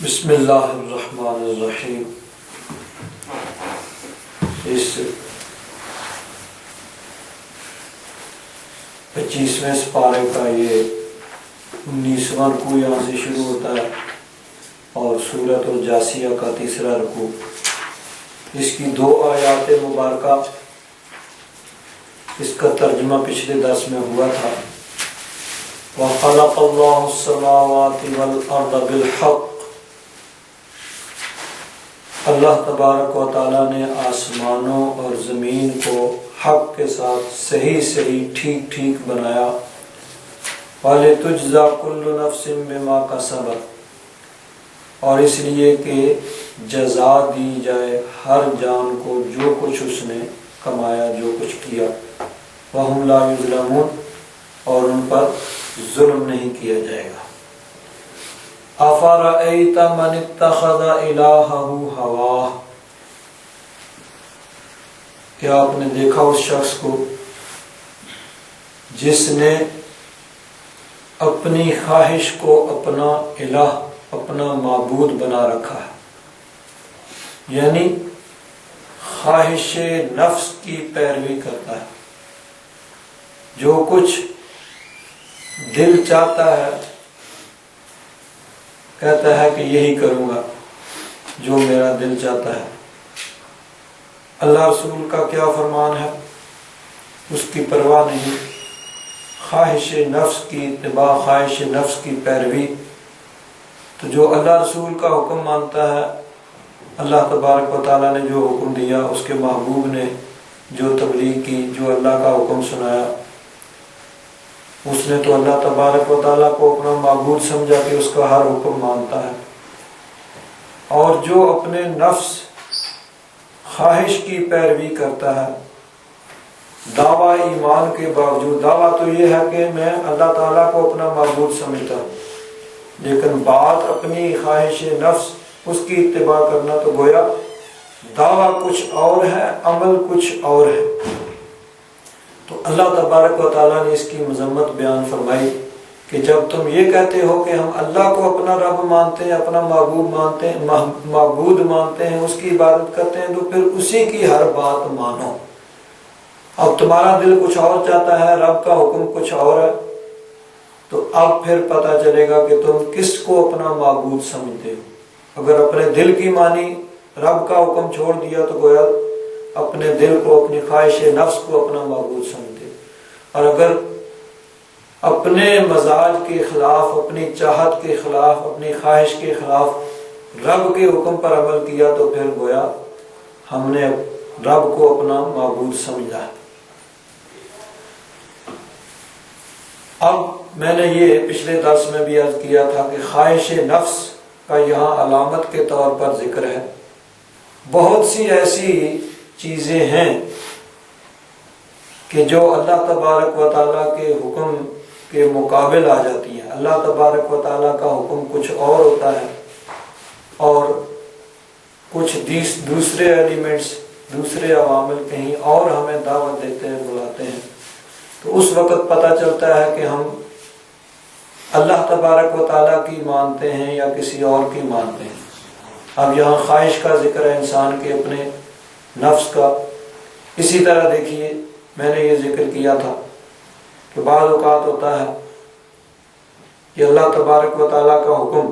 بسم اللہ الرحمن الرحیم۔ اس 25ویں سپارے کا یہ 19واں رکوع یہاں سے شروع ہوتا ہے اور سورۃ الجاثیہ کا تیسرا رکوع۔ اس کی 2 آیات مبارکہ، اس کا ترجمہ پچھلے درس میں ہوا تھا۔ وَخَلَقَ اللَّهُ السَّمَاوَاتِ وَالْأَرْضَ بِالْحَقِّ، اللہ تبارک و تعالیٰ نے آسمانوں اور زمین کو حق کے ساتھ صحیح ٹھیک بنایا۔ وَلِتُجْزَى كُلُّ نَفْسٍ بِمَا كَسَبَتْ، اور اس لیے کہ جزا دی جائے ہر جان کو جو کچھ اس نے کمایا، جو کچھ کیا۔ وَهُمْ لَا يُظْلَمُونَ، اور ان پر ظلم نہیں کیا جائے گا۔ أَفَرَأَيْتَ مَنِ اتَّخَذَ إِلَٰهَهُ هَوَاهُ، کیا آپ نے دیکھا اس شخص کو جس نے اپنی خواہش کو اپنا الہ، اپنا معبود بنا رکھا ہے، یعنی خواہش نفس کی پیروی کرتا ہے۔ جو کچھ دل چاہتا ہے کہتا ہے کہ یہی کروں گا جو میرا دل چاہتا ہے۔ اللہ رسول کا کیا فرمان ہے، اس کی پرواہ نہیں، خواہش نفس کی اتباع، خواہش نفس کی پیروی۔ تو جو اللہ رسول کا حکم مانتا ہے، اللہ تبارک و تعالیٰ نے جو حکم دیا، اس کے محبوب نے جو تبلیغ کی، جو اللہ کا حکم سنایا، اس نے تو اللہ تبارک و تعالیٰ کو اپنا معبود سمجھا کہ اس کا ہر حکم مانتا ہے۔ اور جو اپنے نفس خواہش کی پیروی کرتا ہے، دعویٰ ایمان کے باوجود، دعویٰ تو یہ ہے کہ میں اللہ تعالیٰ کو اپنا معبود سمجھتا ہوں، لیکن بات اپنی خواہش نفس، اس کی اتباع کرنا، تو گویا دعویٰ کچھ اور ہے، عمل کچھ اور ہے۔ تو اللہ تبارک و تعالیٰ نے اس کی مذمت بیان فرمائی کہ جب تم یہ کہتے ہو کہ ہم اللہ کو اپنا رب مانتے ہیں، اپنا معبود مانتے ہیں، اس کی عبادت کرتے ہیں، تو پھر اسی کی ہر بات مانو۔ اب تمہارا دل کچھ اور چاہتا ہے، رب کا حکم کچھ اور ہے، تو اب پھر پتہ چلے گا کہ تم کس کو اپنا معبود سمجھتے ہو۔ اگر اپنے دل کی مانی، رب کا حکم چھوڑ دیا، تو گویا اپنے دل کو، اپنی خواہش نفس کو اپنا معبود سمجھتے۔ اور اگر اپنے مزاج کے خلاف، اپنی چاہت کے خلاف، اپنی خواہش کے خلاف رب کے حکم پر عمل کیا، تو پھر گویا ہم نے رب کو اپنا معبود سمجھا۔ اب میں نے یہ پچھلے درس میں بھی عرض کیا تھا کہ خواہش نفس کا یہاں علامت کے طور پر ذکر ہے۔ بہت سی ایسی چیزیں ہیں کہ جو اللہ تبارک و تعالیٰ کے حکم کے مقابل آ جاتی ہیں۔ اللہ تبارک و تعالیٰ کا حکم کچھ اور ہوتا ہے، اور کچھ دوسرے ایلیمنٹس، دوسرے عوامل کہیں اور ہمیں دعوت دیتے ہیں، بلاتے ہیں۔ تو اس وقت پتہ چلتا ہے کہ ہم اللہ تبارک و تعالیٰ کی مانتے ہیں یا کسی اور کی مانتے ہیں۔ اب یہاں خواہش کا ذکر ہے، انسان کے اپنے نفس کا۔ اسی طرح دیکھیے، میں نے یہ ذکر کیا تھا کہ بعض اوقات ہوتا ہے کہ اللہ تبارک و تعالیٰ کا حکم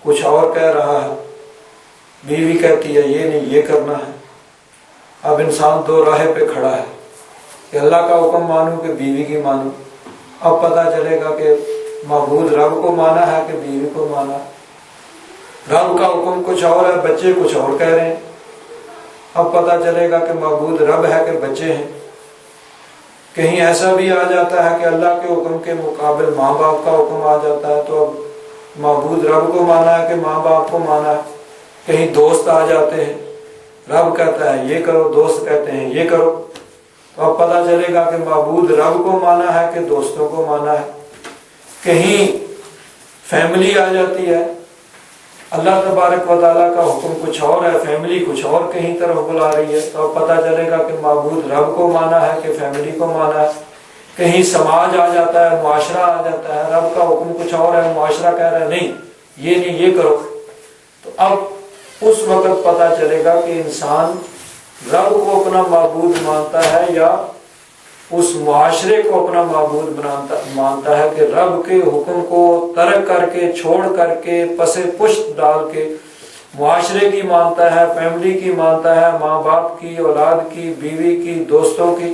کچھ اور کہہ رہا ہے، بیوی کہتی ہے یہ نہیں، یہ کرنا ہے۔ اب انسان 2 راہ پہ کھڑا ہے کہ اللہ کا حکم مانوں کہ بیوی کی مانوں۔ اب پتہ چلے گا کہ معبود رب کو مانا ہے کہ بیوی کو مانا ہے۔ رب کا حکم کچھ اور ہے، بچے کچھ اور کہہ رہے ہیں۔ اب پتہ چلے گا کہ معبود رب ہے کہ بچے ہیں۔ کہیں ایسا بھی آ جاتا ہے کہ اللہ کے حکم کے مقابل ماں باپ کا حکم آ جاتا ہے، تو اب معبود رب کو مانا ہے کہ ماں باپ کو مانا ہے۔ کہیں دوست آ جاتے ہیں، رب کہتا ہے یہ کرو، دوست کہتے ہیں یہ کرو، تو اب پتہ چلے گا کہ معبود رب کو مانا ہے کہ دوستوں کو مانا ہے۔ کہیں فیملی آ جاتی ہے، اللہ تبارک و تعالیٰ کا حکم کچھ اور ہے، فیملی کچھ اور کہیں طرف بلا رہی ہے، تو اب پتہ چلے گا کہ معبود رب کو مانا ہے کہ فیملی کو مانا ہے۔ کہیں سماج آ جاتا ہے، معاشرہ آ جاتا ہے، رب کا حکم کچھ اور ہے، معاشرہ کہہ رہا ہے نہیں، یہ نہیں یہ کرو. تو اب اس وقت پتہ چلے گا کہ انسان رب کو اپنا معبود مانتا ہے یا اس معاشرے کو اپنا معبود مانتا ہے کہ رب کے حکم کو ترک کر کے چھوڑ کر کے پس پشت ڈال کے معاشرے کی مانتا ہے، فیملی کی مانتا ہے، ماں باپ کی، اولاد کی، بیوی کی، دوستوں کی.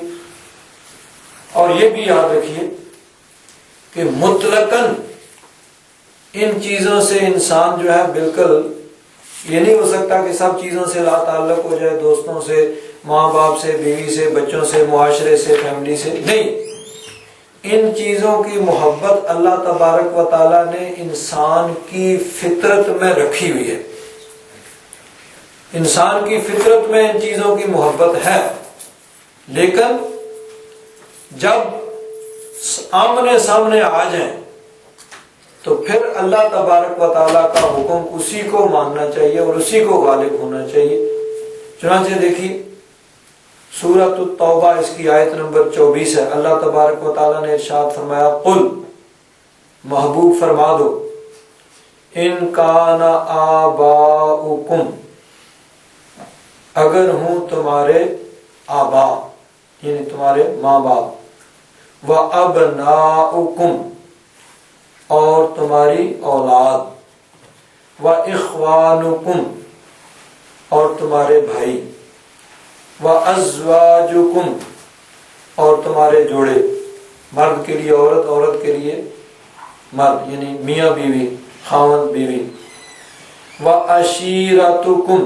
اور یہ بھی یاد رکھیے کہ مطلقاً ان چیزوں سے انسان جو ہے بالکل یہ نہیں ہو سکتا کہ سب چیزوں سے لا تعلق ہو جائے، دوستوں سے، ماں باپ سے، بیوی سے، بچوں سے، معاشرے سے، فیملی سے نہیں. ان چیزوں کی محبت اللہ تبارک و تعالیٰ نے انسان کی فطرت میں رکھی ہوئی ہے. انسان کی فطرت میں ان چیزوں کی محبت ہے، لیکن جب آمنے سامنے آ جائیں تو پھر اللہ تبارک و تعالیٰ کا حکم اسی کو ماننا چاہیے اور اسی کو غالب ہونا چاہیے. چنانچہ دیکھیے سورۃ التوبہ اس کی آیت نمبر 24 ہے. اللہ تبارک و تعالیٰ نے ارشاد فرمایا قل، محبوب فرما دو، ان کان آباؤکم، اگر ہوں تمہارے آبا یعنی تمہارے ماں باپ، و ابناؤکم، اور تمہاری اولاد، و اخوانکم، اور تمہارے بھائی، و ازواجکم، اور تمہارے جوڑے، مرد کے لیے عورت، عورت کے لیے مرد یعنی میاں بیوی، خاوند بیوی، و عشیرتکم،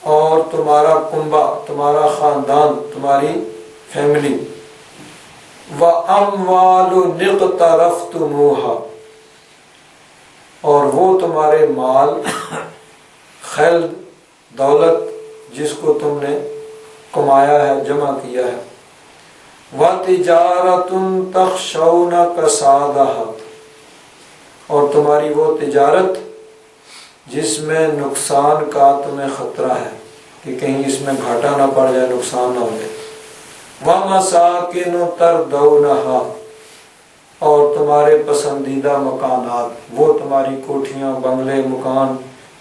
اور تمہارا کنبہ، تمہارا خاندان، تمہاری فیملی، وَأَمْوَالُ اقْتَرَفْتُمُوهَا، اور وہ تمہارے مال، خیل، دولت جس کو تم نے کمایا ہے، جمع کیا ہے، وَتِجَارَةٌ تَخْشَوْنَ كَسَادَهَا، اور تمہاری وہ تجارت جس میں نقصان کا تمہیں خطرہ ہے کہ کہیں اس میں گھاٹا نہ پڑ جائے، نقصان نہ ہو جائے، وَمَسَاكِنُ تَرْضَوْنَهَا، اور تمہارے پسندیدہ مکانات، وہ تمہاری کوٹھیاں، بنگلے، مکان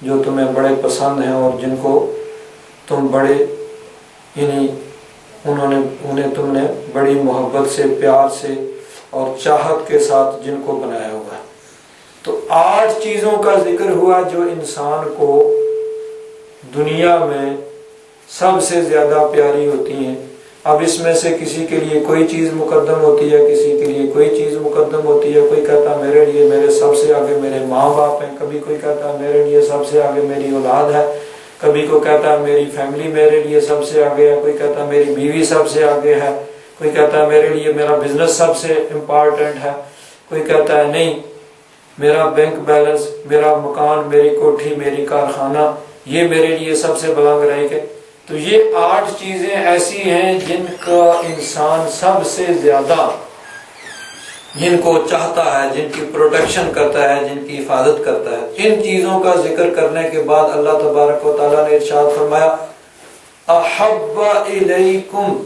جو تمہیں بڑے پسند ہیں اور جن کو تم بڑے یعنی انہیں تم نے بڑی محبت سے، پیار سے اور چاہت کے ساتھ جن کو بنایا ہوا ہے. تو 8 چیزوں کا ذکر ہوا جو انسان کو دنیا میں سب سے زیادہ پیاری ہوتی ہیں. اب اس میں سے کسی کے لیے کوئی چیز مقدم ہوتی ہے، کسی کے لیے کوئی چیز مقدم ہوتی ہے. کوئی کہتا میرے لیے میرے سب سے آگے میرے ماں باپ ہیں، کبھی کوئی کہتا میرے لیے سب سے آگے میری اولاد ہے، کبھی کوئی کہتا میری فیملی میرے لیے سب سے آگے ہے، کوئی کہتا میری بیوی سب سے آگے ہے، کوئی کہتا میرے لیے میرا بزنس سب سے امپارٹنٹ ہے، کوئی کہتا ہے نہیں میرا بینک بیلنس، میرا مکان، میری کوٹھی، میری کارخانہ یہ میرے لیے سب سے بلنگ رہے گا. تو یہ 8 چیزیں ایسی ہیں جن کا انسان سب سے زیادہ جن کو چاہتا ہے، جن کی پروٹیکشن کرتا ہے، جن کی حفاظت کرتا ہے. ان چیزوں کا ذکر کرنے کے بعد اللہ تبارک و تعالیٰ نے ارشاد فرمایا احب الیکم،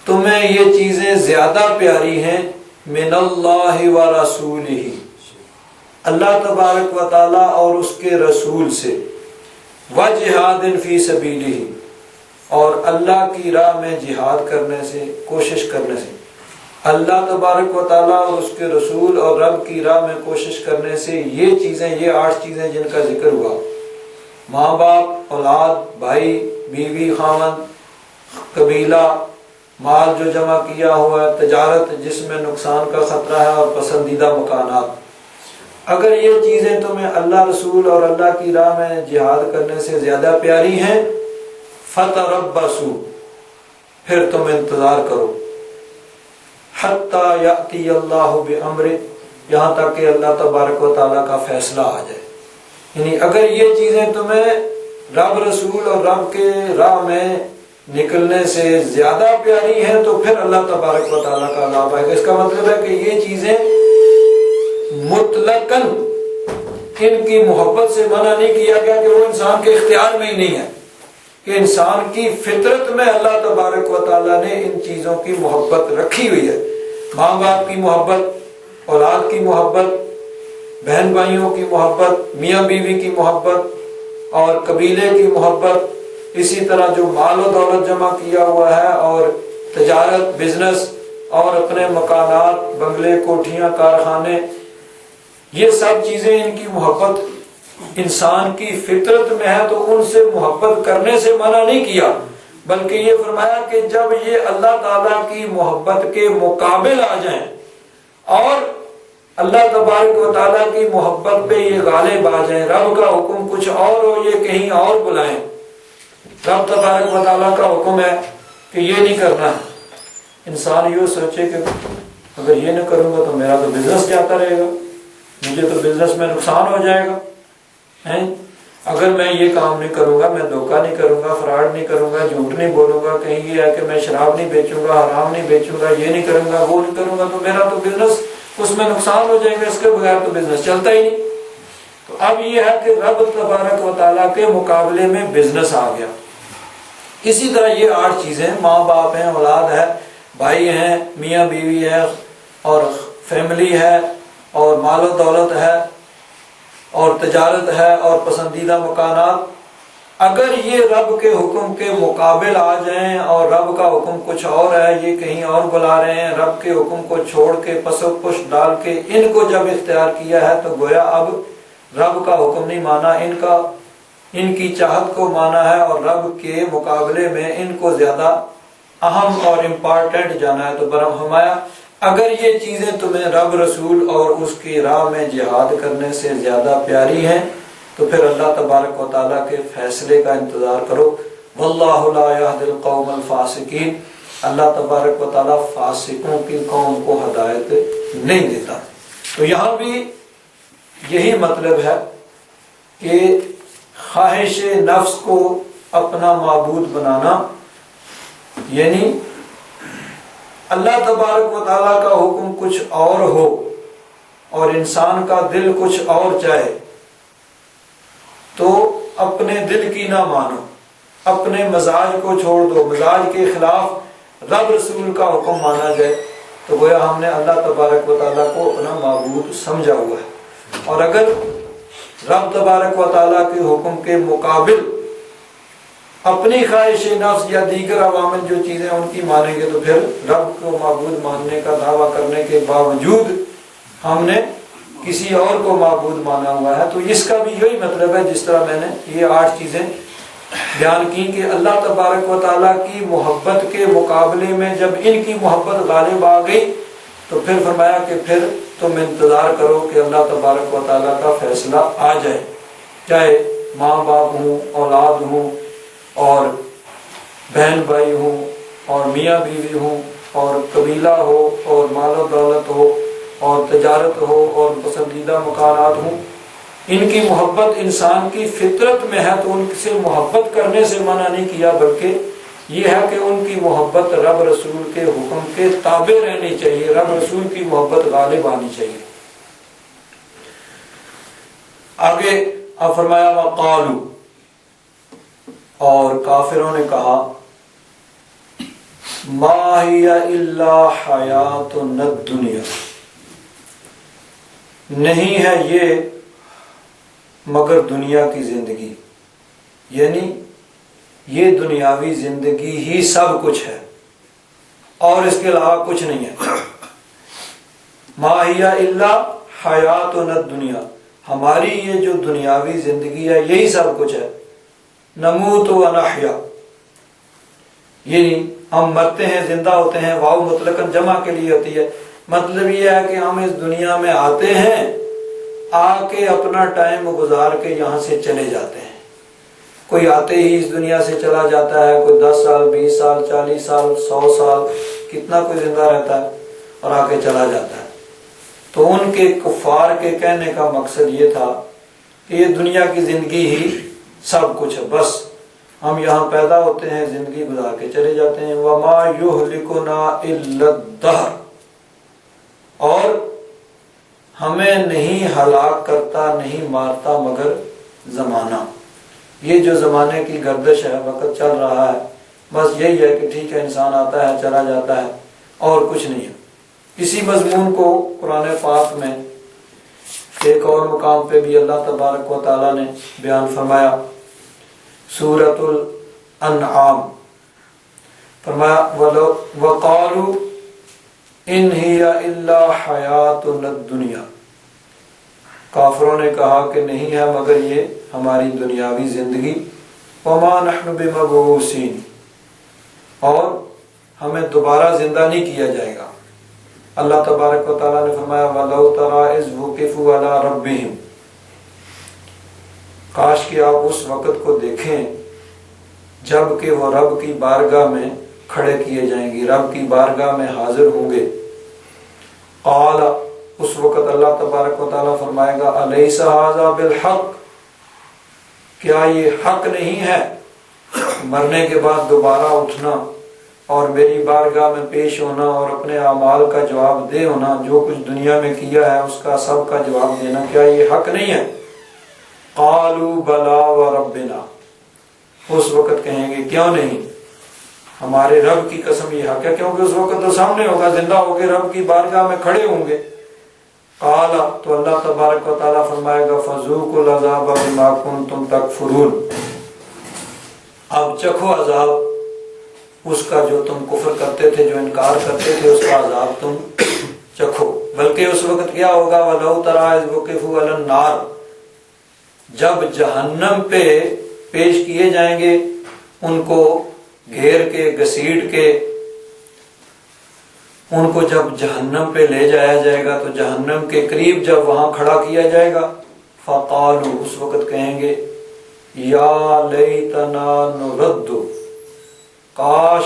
تمہیں یہ چیزیں زیادہ پیاری ہیں من اللہ و رسولہ، اللہ تبارک و تعالیٰ اور اس کے رسول سے، وجہاد فی سبیلہ، اور اللہ کی راہ میں جہاد کرنے سے، کوشش کرنے سے. اللہ تبارک و تعالیٰ اور اس کے رسول اور رب کی راہ میں کوشش کرنے سے یہ چیزیں، یہ 8 چیزیں جن کا ذکر ہوا، ماں باپ، اولاد، بھائی، بیوی، خاوند، قبیلہ، مال جو جمع کیا ہوا ہے، تجارت جس میں نقصان کا خطرہ ہے، اور پسندیدہ مکانات. اگر یہ چیزیں تمہیں اللہ رسول اور اللہ کی راہ میں جہاد کرنے سے زیادہ پیاری ہیں، فتربصوا، پھر تم انتظار کرو، حتی یأتی اللہ بامرہ، یہاں تک کہ اللہ تبارک و تعالیٰ کا فیصلہ آ جائے. یعنی اگر یہ چیزیں تمہیں رب رسول اور رب کے راہ میں نکلنے سے زیادہ پیاری ہیں تو پھر اللہ تبارک و تعالیٰ کا عذاب آئے گا. اس کا مطلب ہے کہ یہ چیزیں مطلقاً ان کی محبت سے منع نہیں کیا گیا کہ وہ انسان کے اختیار میں ہی نہیں ہے، کہ انسان کی فطرت میں اللہ تبارک و تعالیٰ نے ان چیزوں کی محبت رکھی ہوئی ہے. ماں باپ کی محبت، اولاد کی محبت، بہن بھائیوں کی محبت، میاں بیوی کی محبت اور قبیلے کی محبت، اسی طرح جو مال و دولت جمع کیا ہوا ہے اور تجارت، بزنس اور اپنے مکانات، بنگلے، کوٹھیاں، کارخانے، یہ سب چیزیں ان کی محبت انسان کی فطرت میں ہے، تو ان سے محبت کرنے سے منع نہیں کیا، بلکہ یہ فرمایا کہ جب یہ اللہ تعالیٰ کی محبت کے مقابل آ جائیں اور اللہ تبارک و تعالیٰ کی محبت پہ یہ غالب آ جائیں، رب کا حکم کچھ اور ہو، یہ کہیں اور بلائیں، رب تبارک و تعالیٰ کا حکم ہے کہ یہ نہیں کرنا ہے، انسان یہ سوچے کہ اگر یہ نہ کروں گا تو میرا تو بزنس جاتا رہے گا، مجھے تو بزنس میں نقصان ہو جائے گا، اگر میں یہ کام نہیں کروں گا، میں دھوکہ نہیں کروں گا، فراڈ نہیں کروں گا، جھوٹ نہیں بولوں گا، کہیں یہ ہے کہ میں شراب نہیں بیچوں گا، حرام نہیں بیچوں گا، یہ نہیں کروں گا، وہ نہیں کروں گا، تو میرا تو بزنس اس میں نقصان ہو جائے گا، اس کے بغیر تو بزنس چلتا ہی نہیں۔ تو اب یہ ہے کہ رب تبارک و تعالیٰ کے مقابلے میں بزنس آ گیا۔ اسی طرح یہ 8 چیزیں، ماں باپ ہیں، اولاد ہے، بھائی ہیں، میاں بیوی ہے اور فیملی ہے اور مال و دولت ہے اور تجارت ہے اور پسندیدہ مکانات، اگر یہ رب کے حکم کے مقابل آ جائیں اور رب کا حکم کچھ اور ہے، یہ کہیں اور بلا رہے ہیں، رب کے حکم کو چھوڑ کے پس و پش ڈال کے ان کو جب اختیار کیا ہے تو گویا اب رب کا حکم نہیں مانا، ان کی چاہت کو مانا ہے اور رب کے مقابلے میں ان کو زیادہ اہم اور امپارٹنٹ جانا ہے۔ تو فرمایا اگر یہ چیزیں تمہیں رب، رسول اور اس کی راہ میں جہاد کرنے سے زیادہ پیاری ہیں تو پھر اللہ تبارک و تعالیٰ کے فیصلے کا انتظار کرو۔ واللہ لا یہدی القوم الفاسقین، اللہ تبارک و تعالیٰ فاسقوں کی قوم کو ہدایت نہیں دیتا۔ تو یہاں بھی یہی مطلب ہے کہ خواہش نفس کو اپنا معبود بنانا، یعنی اللہ تبارک و تعالیٰ کا حکم کچھ اور ہو اور انسان کا دل کچھ اور چاہے تو اپنے دل کی نہ مانو، اپنے مزاج کو چھوڑ دو، مزاج کے خلاف رب رسول کا حکم مانا جائے تو گویا ہم نے اللہ تبارک و تعالیٰ کو اپنا معبود سمجھا ہوا ہے۔ اور اگر رب تبارک و تعالیٰ کے حکم کے مقابل اپنی خواہش نفس یا دیگر عوامل جو چیزیں ان کی مانیں گے تو پھر رب کو معبود ماننے کا دعویٰ کرنے کے باوجود ہم نے کسی اور کو معبود مانا ہوا ہے۔ تو اس کا بھی یہی مطلب ہے، جس طرح میں نے یہ 8 چیزیں بیان کی کہ اللہ تبارک و تعالیٰ کی محبت کے مقابلے میں جب ان کی محبت غالب آ گئی تو پھر فرمایا کہ پھر تم انتظار کرو کہ اللہ تبارک و تعالیٰ کا فیصلہ آ جائے، چاہے ماں باپ ہوں، اولاد ہوں اور بہن بھائی ہوں اور میاں بیوی ہوں اور قبیلہ ہو اور مال و دولت ہو اور تجارت ہو اور پسندیدہ مکانات ہوں، ان کی محبت انسان کی فطرت میں ہے تو ان سے محبت کرنے سے منع نہیں کیا، بلکہ یہ ہے کہ ان کی محبت رب رسول کے حکم کے تابع رہنی چاہیے، رب رسول کی محبت غالب آنی چاہیے۔ آگے اب فرمایا وقالو، اور کافروں نے کہا ما ہی الا حیاتنا الدنیا، نہیں ہے یہ مگر دنیا کی زندگی، یعنی یہ دنیاوی زندگی ہی سب کچھ ہے اور اس کے علاوہ کچھ نہیں ہے۔ ما ہی الا حیاتنا الدنیا، ہماری یہ جو دنیاوی زندگی ہے یہی سب کچھ ہے۔ نموت و نحیا، یعنی ہم مرتے ہیں، زندہ ہوتے ہیں، واو مطلقاً جمع کے لیے ہوتی ہے، مطلب یہ ہے کہ ہم اس دنیا میں آتے ہیں، آ کے اپنا ٹائم گزار کے یہاں سے چلے جاتے ہیں۔ کوئی آتے ہی اس دنیا سے چلا جاتا ہے، کوئی 10 سال 20 سال 40 سال 100 سال کتنا کوئی زندہ رہتا ہے اور آ کے چلا جاتا ہے۔ تو ان کے کفار کے کہنے کا مقصد یہ تھا کہ یہ دنیا کی زندگی ہی سب کچھ ہے، بس ہم یہاں پیدا ہوتے ہیں، زندگی گزار کے چلے جاتے ہیں۔ وما یہلکنا الا الدہر، اور ہمیں نہیں ہلاک کرتا، نہیں مارتا مگر زمانہ۔ یہ جو زمانے کی گردش ہے، وقت چل رہا ہے، بس یہی ہے کہ ٹھیک ہے انسان آتا ہے چلا جاتا ہے اور کچھ نہیں ہے۔ اسی مضمون کو قرآن پاک میں ایک اور مقام پہ بھی اللہ تبارک و تعالیٰ نے بیان فرمایا، سورۃ الانعام، فرمایا وَقَالُوا إِنْ هِيَ إِلَّا حَيَاتُنَا الدُّنْيَا، کافروں نے کہا کہ نہیں ہے مگر یہ ہماری دنیاوی زندگی، وَمَا نَحْنُ بِمَبْعُوثِينَ، اور ہمیں دوبارہ زندہ نہیں کیا جائے گا۔ اللہ تبارک و تعالیٰ نے فرمایا وَلَوْ تَرَىٰ إِذْ وُقِفُوا عَلَىٰ رَبِّهِمْ، کاش کہ آپ اس وقت کو دیکھیں جب کہ وہ رب کی بارگاہ میں کھڑے کیے جائیں گے، رب کی بارگاہ میں حاضر ہوں گے۔ قال، اس وقت اللہ تبارک و تعالیٰ فرمائے گا الیس ھذا بالحق، کیا یہ حق نہیں ہے، مرنے کے بعد دوبارہ اٹھنا اور میری بارگاہ میں پیش ہونا اور اپنے اعمال کا جواب دے ہونا، جو کچھ دنیا میں کیا ہے اس کا سب کا جواب دینا، کیا یہ حق نہیں ہے؟ قالوا بلا وربنا، اس وقت کہیں گے کیوں نہیں، ہمارے رب کی قسم یہ حق ہے، کیونکہ اس وقت تو سامنے ہوگا، زندہ ہو کے رب کی بارگاہ میں کھڑے ہوں گے۔ قال، تو اللہ تبارک و تعالیٰ فرمائے گا فذوقوا العذاب بما کنتم تکفرون، اب چکھو عذاب اس کا جو تم کفر کرتے تھے، جو انکار کرتے تھے، اس کا عذاب تم چکھو۔ بلکہ اس وقت کیا ہوگا وَلَوْ تَرَىٰ إِذْ وُقِفُوا عَلَى النَّارِ، جب جہنم پہ پیش کیے جائیں گے، ان کو گھیر کے گھسیٹ کے ان کو جب جہنم پہ لے جایا جائے گا تو جہنم کے قریب جب وہاں کھڑا کیا جائے گا، فَقَالُوا، اس وقت کہیں گے یا لیتنا نرد، کاش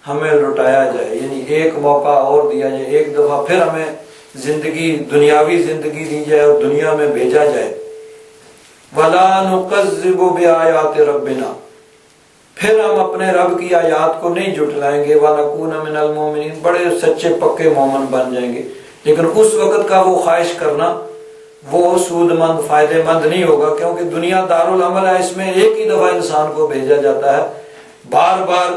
ہمیں لٹایا جائے، یعنی ایک موقع اور دیا جائے، ایک دفعہ پھر ہمیں زندگی، دنیاوی زندگی دی جائے اور دنیا میں بھیجا جائے۔ وَلَا نُكَذِّبُ بِآيَاتِ رَبِّنَا، پھر ہم اپنے رب کی آیات کو نہیں جھٹلائیں گے، وَنَكُونَ مِنَ الْمُؤْمِنِينَ، بڑے سچے پکے مومن بن جائیں گے۔ لیکن اس وقت کا وہ خواہش کرنا وہ سود مند، فائدے مند نہیں ہوگا، کیونکہ دنیا دارالعمل ہے، اس میں ایک ہی دفعہ انسان کو بھیجا جاتا ہے، بار بار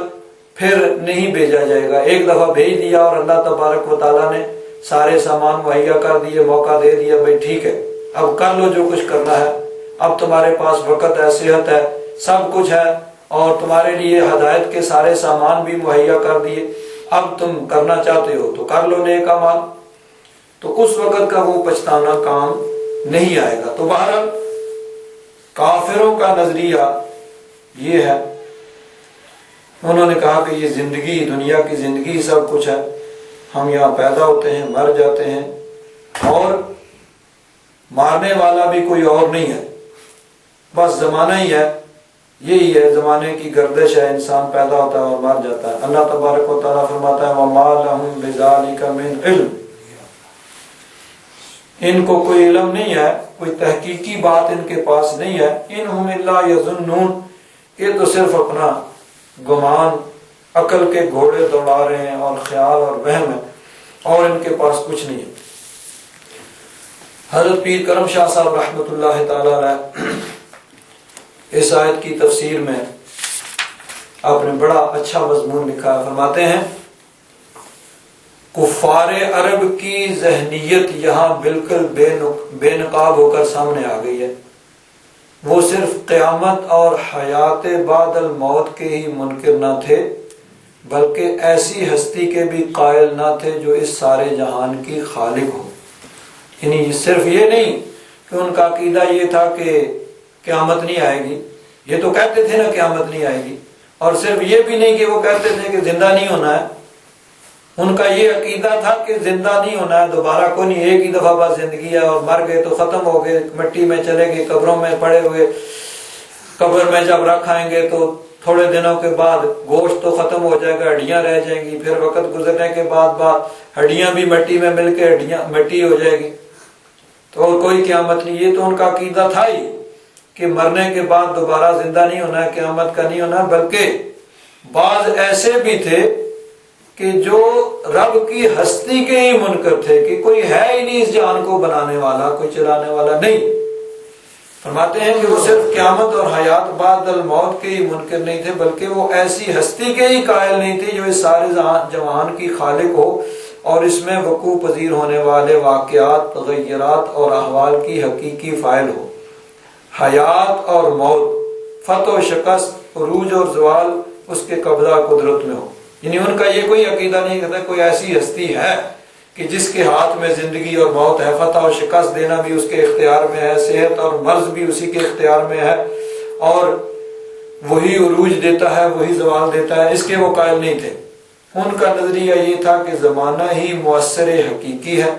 پھر نہیں بھیجا جائے گا۔ ایک دفعہ بھیج دیا اور اللہ تبارک و تعالیٰ نے سارے سامان مہیا کر دیے، موقع دے دیا، بھائی ٹھیک ہے اب کر لو جو کچھ کرنا ہے، اب تمہارے پاس وقت ہے، صحت ہے، سب کچھ ہے، اور تمہارے لیے ہدایت کے سارے سامان بھی مہیا کر دیے، اب تم کرنا چاہتے ہو تو کر لو نیک اعمال، تو اس وقت کا وہ پچھتانا کام نہیں آئے گا۔ تو بہرحال کافروں کا نظریہ یہ ہے، انہوں نے کہا کہ یہ زندگی، دنیا کی زندگی سب کچھ ہے، ہم یہاں پیدا ہوتے ہیں، مر جاتے ہیں، اور مارنے والا بھی کوئی اور نہیں ہے، بس زمانہ ہی ہے، یہی ہے، زمانے کی گردش ہے، انسان پیدا ہوتا ہے اور مر جاتا ہے۔ اللہ تبارک و تعالیٰ فرماتا ہے وَمَا لَهُم بِذَلِكَ مِنْ عِلْمٍ، ان کو کوئی علم نہیں ہے، کوئی تحقیقی بات ان کے پاس نہیں ہے، اِنْهُمْ إِلَّا يَظُنُّونَ، یہ تو صرف اپنا گمان، عقل کے گھوڑے دوڑا رہے ہیں اور خیال اور وہم ہے، اور ان کے پاس کچھ نہیں ہے۔ حضرت پیر کرم شاہ صاحب رحمۃ اللہ تعالی علیہ اس آیت کی تفسیر میں آپ نے بڑا اچھا مضمون لکھا ہے، فرماتے ہیں کفار عرب کی ذہنیت یہاں بالکل بے نقاب ہو کر سامنے آ گئی ہے، وہ صرف قیامت اور حیات بعد الموت کے ہی منکر نہ تھے، بلکہ ایسی ہستی کے بھی قائل نہ تھے جو اس سارے جہان کی خالق ہو۔ یعنی صرف یہ نہیں کہ ان کا عقیدہ یہ تھا کہ قیامت نہیں آئے گی، یہ تو کہتے تھے نا قیامت نہیں آئے گی، اور صرف یہ بھی نہیں کہ وہ کہتے تھے کہ زندہ نہیں ہونا ہے، ان کا یہ عقیدہ تھا کہ زندہ نہیں ہونا ہے، دوبارہ کوئی نہیں، ایک ہی دفعہ بس زندگی ہے، اور مر گئے تو ختم ہو گئے، مٹی میں چلے گئے، قبروں میں پڑے ہوئے، قبر میں جب رکھ آئیں گے تو تھوڑے دنوں کے بعد گوشت تو ختم ہو جائے گا، ہڈیاں رہ جائیں گی، پھر وقت گزرنے کے بعد ہڈیاں بھی مٹی میں مل کے ہڈیاں مٹی ہو جائے گی، تو اور کوئی قیامت نہیں۔ یہ تو ان کا عقیدہ تھا ہی کہ مرنے کے بعد دوبارہ زندہ نہیں ہونا ہے، قیامت کا نہیں ہونا، بلکہ بعض ایسے بھی تھے کہ جو رب کی ہستی کے ہی منکر تھے، کہ کوئی ہے ہی نہیں اس جہان کو بنانے والا، کوئی چلانے والا نہیں۔ فرماتے ہیں کہ وہ صرف قیامت اور حیات بعد الموت کے ہی منکر نہیں تھے، بلکہ وہ ایسی ہستی کے ہی قائل نہیں تھے جو اس سارے جہان کی خالق ہو، اور اس میں وقوع پذیر ہونے والے واقعات، تغیرات اور احوال کی حقیقی فاعل ہو۔ حیات اور موت، فتح و شکست، عروج اور زوال اس کے قبضہ قدرت میں ہو۔ یعنی ان کا یہ کوئی عقیدہ نہیں کہتا کوئی ایسی ہستی ہے کہ جس کے ہاتھ میں زندگی اور موت ہے، فتح و شکست دینا بھی اس کے اختیار میں ہے، صحت اور مرض بھی اسی کے اختیار میں ہے، اور وہی عروج دیتا ہے، وہی زوال دیتا ہے، اس کے وہ قائل نہیں تھے۔ ان کا نظریہ یہ تھا کہ زمانہ ہی مؤثر حقیقی ہے۔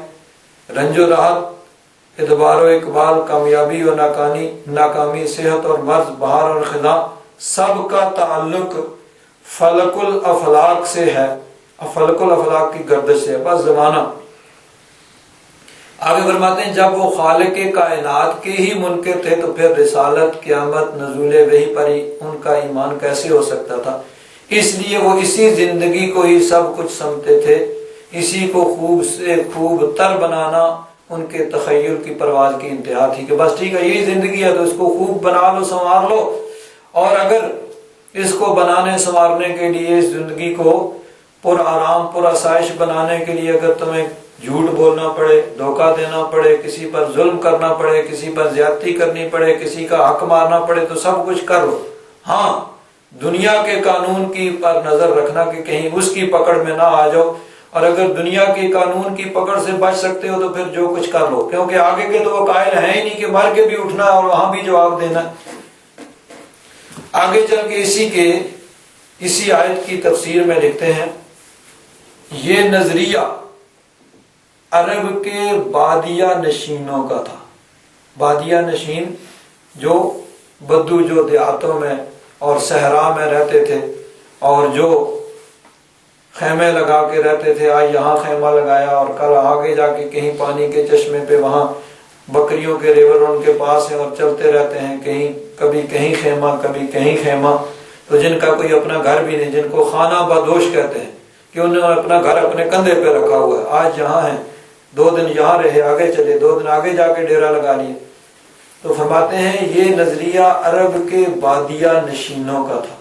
رنج و راحت، ادبار و اقبال، کامیابی و ناکامی، صحت اور مرض، بہار اور خزاں، سب کا تعلق فلک الافلاک سے ہے، فلک الافلاک کی گردش سے ہے، بس زمانہ۔ آگے فرماتے ہیں جب وہ خالق کائنات کے ہی منکر تھے تو پھر رسالت، قیامت، نزول وحی پر ان کا ایمان کیسے ہو سکتا تھا؟ اس لیے وہ اسی زندگی کو ہی سب کچھ سمجھتے تھے، اسی کو خوب سے خوب تر بنانا ان کے تخیل کی پرواز کی انتہا تھی کہ بس ٹھیک ہے یہی زندگی ہے تو اس کو خوب بنا لو، سنوار لو، اور اگر اس کو بنانے سنوارنے کے لیے، اس زندگی کو پر آرام پر آسائش بنانے کے لیے اگر تمہیں جھوٹ بولنا پڑے، دھوکہ دینا پڑے، کسی پر ظلم کرنا پڑے، کسی پر زیادتی کرنی پڑے، کسی کا حق مارنا پڑے تو سب کچھ کر لو۔ ہاں دنیا کے قانون کی پر نظر رکھنا کہ کہیں اس کی پکڑ میں نہ آ جاؤ، اور اگر دنیا کے قانون کی پکڑ سے بچ سکتے ہو تو پھر جو کچھ کر لو، کیونکہ آگے کے تو وہ قائل ہیں ہی نہیں کہ مر کے بھی اٹھنا ہے اور وہاں بھی جواب دینا ہے۔ آگے چل کے اسی آیت کی تفسیر میں لکھتے ہیں یہ نظریہ عرب کے بادیہ نشینوں کا تھا۔ بادیہ نشین جو بدو، جو دیہاتوں میں اور صحرا میں رہتے تھے اور جو خیمے لگا کے رہتے تھے، آج یہاں خیمہ لگایا اور کل آگے جا کے کہیں پانی کے چشمے پہ وہاں بکریوں کے ریور ان کے پاس ہیں اور چلتے رہتے ہیں، کبھی کہیں خیمہ کبھی کہیں خیمہ، تو جن کا کوئی اپنا گھر بھی نہیں، جن کو خانہ بدوش کہتے ہیں کہ انہوں نے اپنا گھر اپنے کندھے پہ رکھا ہوا ہے، آج یہاں ہیں، 2 دن یہاں رہے، آگے چلے 2 دن آگے جا کے ڈیرا لگا لیے۔ تو فرماتے ہیں یہ نظریہ عرب کے بادیہ نشینوں کا تھا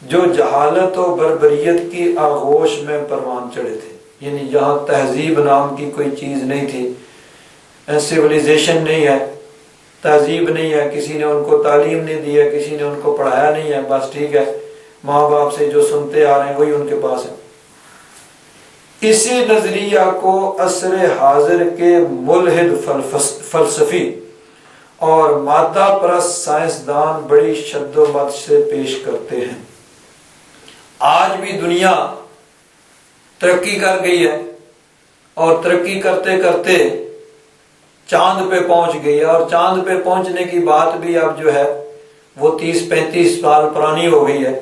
جو جہالت و بربریت کی آغوش میں پروان چڑھے تھے، یعنی جہاں تہذیب نام کی کوئی چیز نہیں تھی، سیولیزیشن نہیں ہے، تہذیب نہیں ہے، کسی نے ان کو تعلیم نہیں دی ہے، کسی نے ان کو پڑھایا نہیں ہے، بس ٹھیک ہے ماں باپ سے جو سنتے آ رہے ہیں وہی ان کے پاس ہے۔ اسی نظریہ کو عصر حاضر کے ملحد فلسفی اور مادہ پرست سائنسدان بڑی شد و مد سے پیش کرتے ہیں۔ آج بھی دنیا ترقی کر گئی ہے اور ترقی کرتے کرتے چاند پہ پہنچ گئی ہے، اور چاند پہ پہنچنے کی بات بھی اب جو ہے وہ 30-35 سال پرانی ہو گئی ہے۔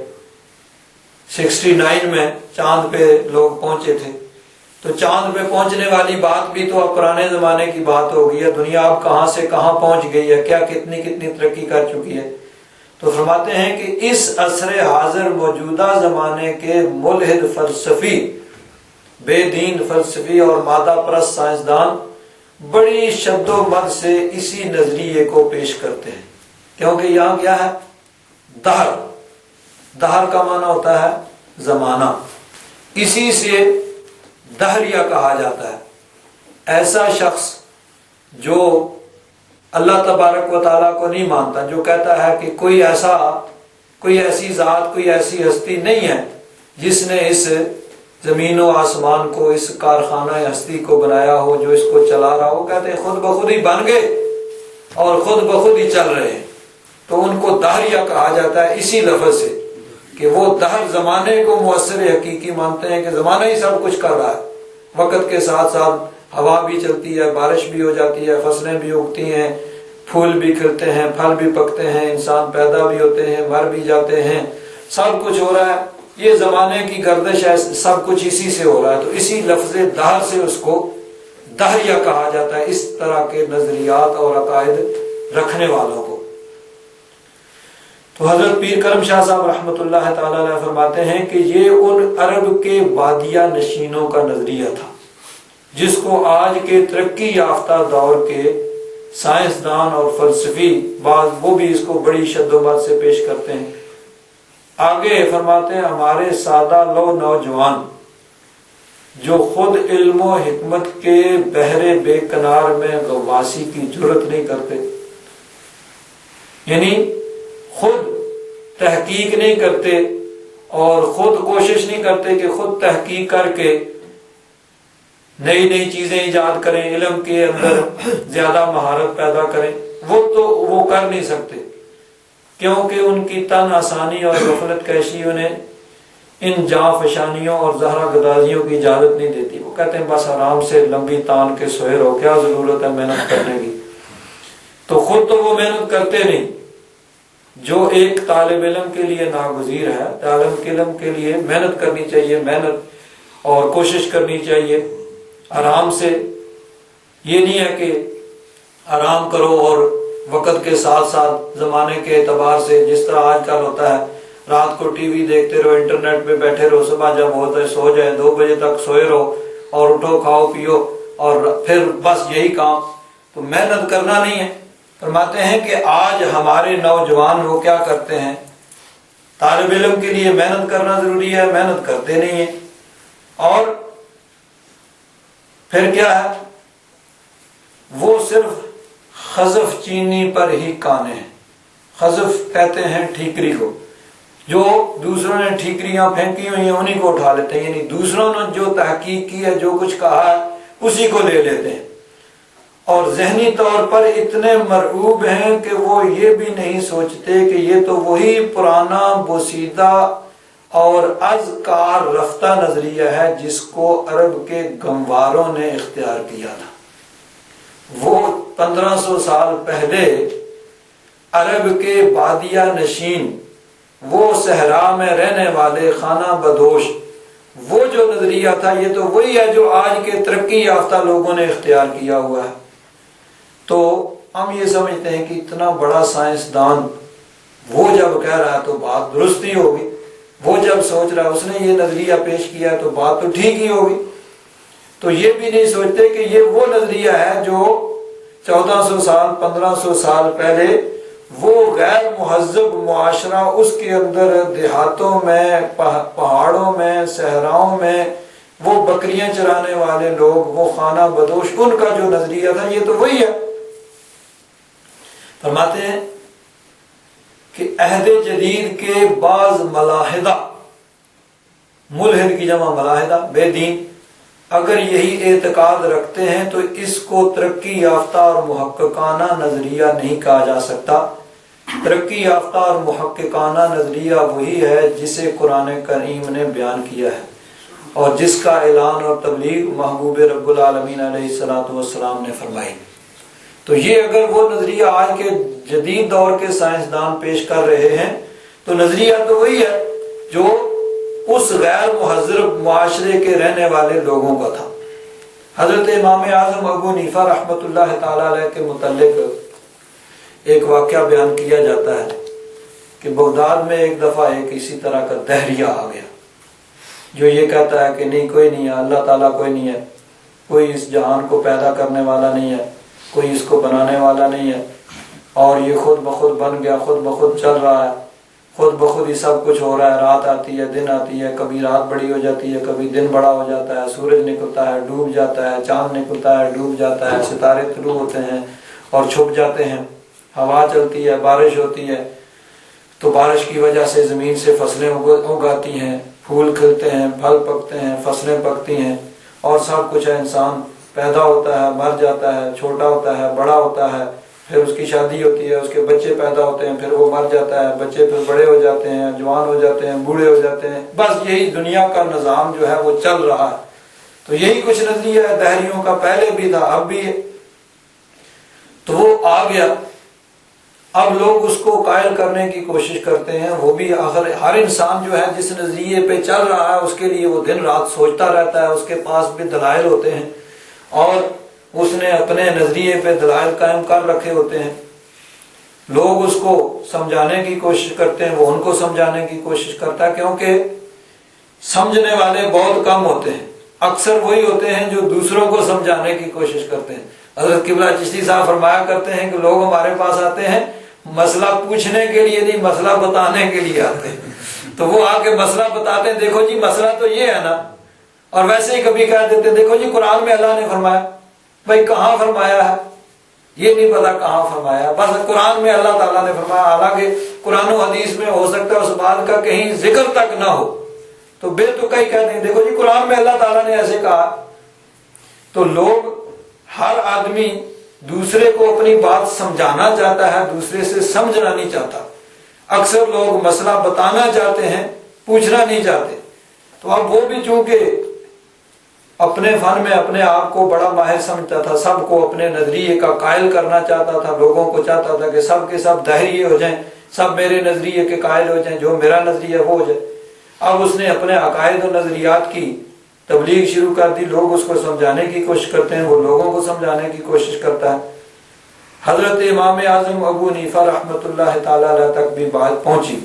69 میں چاند پہ لوگ پہنچے تھے، تو چاند پہ پہنچنے والی بات بھی تو اب پرانے زمانے کی بات ہو گئی ہے۔ دنیا اب کہاں سے کہاں پہنچ گئی ہے، کیا کتنی ترقی کر چکی ہے۔ تو فرماتے ہیں کہ اس عصر حاضر موجودہ زمانے کے ملحد فلسفی، بے دین فلسفی اور مادہ پرست سائنسدان بڑی شد و مد سے اسی نظریے کو پیش کرتے ہیں، کیونکہ یہاں کیا ہے؟ دہر۔ دہر کا معنی ہوتا ہے زمانہ، اسی سے دہریہ کہا جاتا ہے۔ ایسا شخص جو اللہ تبارک و تعالیٰ کو نہیں مانتا، جو کہتا ہے کہ کوئی ایسی ذات، کوئی ایسی ہستی نہیں ہے جس نے اس زمین و آسمان کو، اس کارخانہ ہستی کو بنایا ہو، جو اس کو چلا رہا ہو، کہتے ہیں خود بخود ہی بن گئے اور خود بخود ہی چل رہے ہیں، تو ان کو دہریہ کہا جاتا ہے اسی لفظ سے کہ وہ دہر زمانے کو مؤثر حقیقی مانتے ہیں کہ زمانہ ہی سب کچھ کر رہا ہے، وقت کے ساتھ ساتھ ہوا بھی چلتی ہے، بارش بھی ہو جاتی ہے، فصلیں بھی اگتی ہیں، پھول بھی کھلتے ہیں، پھل بھی پکتے ہیں، انسان پیدا بھی ہوتے ہیں، مر بھی جاتے ہیں، سب کچھ ہو رہا ہے، یہ زمانے کی گردش ہے، سب کچھ اسی سے ہو رہا ہے، تو اسی لفظ دہر سے اس کو دہریہ کہا جاتا ہے، اس طرح کے نظریات اور عقائد رکھنے والوں کو۔ تو حضرت پیر کرم شاہ صاحب رحمۃ اللہ تعالی علیہ فرماتے ہیں کہ یہ ان عرب کے بادیہ نشینوں کا نظریہ تھا جس کو آج کے ترقی یافتہ دور کے سائنسدان اور فلسفی بعض وہ بھی اس کو بڑی شد و مد سے پیش کرتے ہیں۔ آگے فرماتے ہیں ہمارے سادہ لو نوجوان جو خود علم و حکمت کے بحر بے کنار میں غواصی کی جرت نہیں کرتے، یعنی خود تحقیق نہیں کرتے اور خود کوشش نہیں کرتے کہ خود تحقیق کر کے نئی نئی چیزیں ایجاد کریں، علم کے اندر زیادہ مہارت پیدا کریں، وہ کر نہیں سکتے، کیونکہ ان کی تن آسانی اور غفلت کشی انہیں ان جاں فشانیوں اور زہرا گدازیوں کی اجازت نہیں دیتی۔ وہ کہتے ہیں بس آرام سے لمبی تان کے سوئے رہو، کیا ضرورت ہے محنت کرنے کی۔ تو خود تو وہ محنت کرتے نہیں۔ جو ایک طالب علم کے لیے ناگزیر ہے، طالب علم کے لیے محنت کرنی چاہیے، محنت اور کوشش کرنی چاہیے آرام سے۔ یہ نہیں ہے کہ آرام کرو اور وقت کے ساتھ ساتھ زمانے کے اعتبار سے جس طرح آج کل ہوتا ہے، رات کو ٹی وی دیکھتے رہو، انٹرنیٹ پہ بیٹھے رہو، صبح جب ہوتا ہے سو جائے، 2 بجے تک سوئے رہو اور اٹھو کھاؤ پیو اور پھر بس یہی کام۔ تو محنت کرنا نہیں ہے۔ فرماتے ہیں کہ آج ہمارے نوجوان وہ کیا کرتے ہیں، طالب علم کے لیے محنت کرنا ضروری ہے، محنت کرتے نہیں ہیں، اور پھر کیا ہے، وہ صرف خزف چینی پر ہی کانے ہیں۔ خزف کہتے ہیں ٹھیکری کو، جو دوسروں نے ٹھیکریاں پھینکی ہوئی ہیں انہی کو اٹھا لیتے ہیں، یعنی دوسروں نے جو تحقیق کی ہے، جو کچھ کہا ہے اسی کو لے لیتے ہیں، اور ذہنی طور پر اتنے مرعوب ہیں کہ وہ یہ بھی نہیں سوچتے کہ یہ تو وہی پرانا بوسیدہ اور از کار رفتہ نظریہ ہے جس کو عرب کے گمواروں نے اختیار کیا تھا۔ وہ 1500 سال پہلے عرب کے بادیہ نشین، وہ صحرا میں رہنے والے خانہ بدوش، وہ جو نظریہ تھا یہ تو وہی ہے جو آج کے ترقی یافتہ لوگوں نے اختیار کیا ہوا ہے۔ تو ہم یہ سمجھتے ہیں کہ اتنا بڑا سائنسدان وہ جب کہہ رہا ہے تو بات درست ہی ہوگی، وہ جب سوچ رہا ہے اس نے یہ نظریہ پیش کیا ہے تو بات تو ٹھیک ہی ہوگی۔ تو یہ بھی نہیں سوچتے کہ یہ وہ نظریہ ہے جو 1400 سال 1500 سال پہلے وہ غیر مہذب معاشرہ، اس کے اندر دیہاتوں میں، پہاڑوں میں، صحراؤں میں وہ بکریاں چرانے والے لوگ، وہ خانہ بدوش، ان کا جو نظریہ تھا یہ تو وہی ہے۔ فرماتے ہیں کہ عہد جدید کے بعض ملاحدہ، ملحد کی جمع ملاحدہ، بے دین، اگر یہی اعتقاد رکھتے ہیں تو اس کو ترقی یافتہ اور محققانہ نظریہ نہیں کہا جا سکتا۔ ترقی یافتہ اور محققانہ نظریہ وہی ہے جسے قرآن کریم نے بیان کیا ہے اور جس کا اعلان اور تبلیغ محبوب رب العالمین علیہ الصلوۃ والسلام نے فرمائی۔ تو یہ اگر وہ نظریہ آج کے جدید دور کے سائنسدان پیش کر رہے ہیں تو نظریہ تو وہی ہے جو اس غیر مہذب معاشرے کے رہنے والے لوگوں کا تھا۔ حضرت امام اعظم ابو حنیفہ رحمۃ اللہ تعالی علیہ کے متعلق ایک واقعہ بیان کیا جاتا ہے کہ بغداد میں ایک دفعہ ایک اسی طرح کا دہریہ آ گیا جو یہ کہتا ہے کہ نہیں کوئی نہیں ہے، اللہ تعالیٰ کوئی نہیں ہے، کوئی اس جہان کو پیدا کرنے والا نہیں ہے، کوئی اس کو بنانے والا نہیں ہے، اور یہ خود بخود بن گیا، خود بخود چل رہا ہے، خود بخود ہی سب کچھ ہو رہا ہے، رات آتی ہے، دن آتی ہے، کبھی رات بڑی ہو جاتی ہے، کبھی دن بڑا ہو جاتا ہے، سورج نکلتا ہے ڈوب جاتا ہے، چاند نکلتا ہے ڈوب جاتا ہے، ستارے طلوع ہوتے ہیں اور چھپ جاتے ہیں، ہوا چلتی ہے، بارش ہوتی ہے، تو بارش کی وجہ سے زمین سے فصلیں اگاتی ہیں، پھول کھلتے ہیں، پھل پکتے ہیں، فصلیں پکتی ہیں، اور سب کچھ ہے۔ انسان پیدا ہوتا ہے، مر جاتا ہے، چھوٹا ہوتا ہے، بڑا ہوتا ہے، پھر اس کی شادی ہوتی ہے، اس کے بچے پیدا ہوتے ہیں، پھر وہ مر جاتا ہے، بچے پھر بڑے ہو جاتے ہیں، جوان ہو جاتے ہیں، بوڑھے ہو جاتے ہیں، بس یہی دنیا کا نظام جو ہے وہ چل رہا ہے۔ تو یہی کچھ نظریہ ہے دہریوں کا، پہلے بھی تھا اب بھی ہے۔ تو وہ آ گیا، اب لوگ اس کو قائل کرنے کی کوشش کرتے ہیں، وہ بھی آخر ہر انسان جو ہے جس نظریے پہ چل رہا ہے اس کے لیے وہ دن رات سوچتا رہتا ہے، اس کے پاس بھی دلائل ہوتے ہیں اور اس نے اپنے نظریے پہ دلائل قائم کر رکھے ہوتے ہیں۔ لوگ اس کو سمجھانے کی کوشش کرتے ہیں، وہ ان کو سمجھانے کی کوشش کرتا ہے، کیونکہ سمجھنے والے بہت کم ہوتے ہیں، اکثر وہی ہوتے ہیں جو دوسروں کو سمجھانے کی کوشش کرتے ہیں۔ حضرت قبلہ چشتی صاحب فرمایا کرتے ہیں کہ لوگ ہمارے پاس آتے ہیں مسئلہ پوچھنے کے لیے نہیں، مسئلہ بتانے کے لیے آتے ہیں۔ تو وہ آ کے مسئلہ بتاتے ہیں، دیکھو جی مسئلہ تو یہ ہے نا، اور ویسے ہی کبھی کہہ دیتے دیکھو جی قرآن میں اللہ نے فرمایا، بھائی کہاں فرمایا ہے یہ نہیں پتا کہاں فرمایا، بس قرآن میں اللہ تعالیٰ نے فرمایا، حالانکہ قرآن و حدیث میں ہو سکتا ہے اس بات کا کہیں ذکر تک نہ ہو، تو بے تکا ہی کہتے ہیں دیکھو جی قرآن میں اللہ تعالیٰ نے ایسے کہا۔ تو لوگ، ہر آدمی دوسرے کو اپنی بات سمجھانا چاہتا ہے، دوسرے سے سمجھنا نہیں چاہتا۔ اکثر لوگ مسئلہ بتانا چاہتے ہیں، پوچھنا نہیں چاہتے۔ تو اب وہ بھی چونکہ اپنے فن میں اپنے آپ کو بڑا ماہر سمجھتا تھا، سب کو اپنے نظریے کا قائل کرنا چاہتا تھا، لوگوں کو چاہتا تھا کہ سب کے سب دہریے ہو جائیں، سب میرے نظریے کے قائل ہو جائیں، جو میرا نظریہ وہ ہو جائے۔ اب اس نے اپنے عقائد و نظریات کی تبلیغ شروع کر دی، لوگ اس کو سمجھانے کی کوشش کرتے ہیں، وہ لوگوں کو سمجھانے کی کوشش کرتا ہے۔ حضرت امام اعظم ابو حنیفہ رحمۃ اللہ تعالی علیہ تک بھی بات پہنچی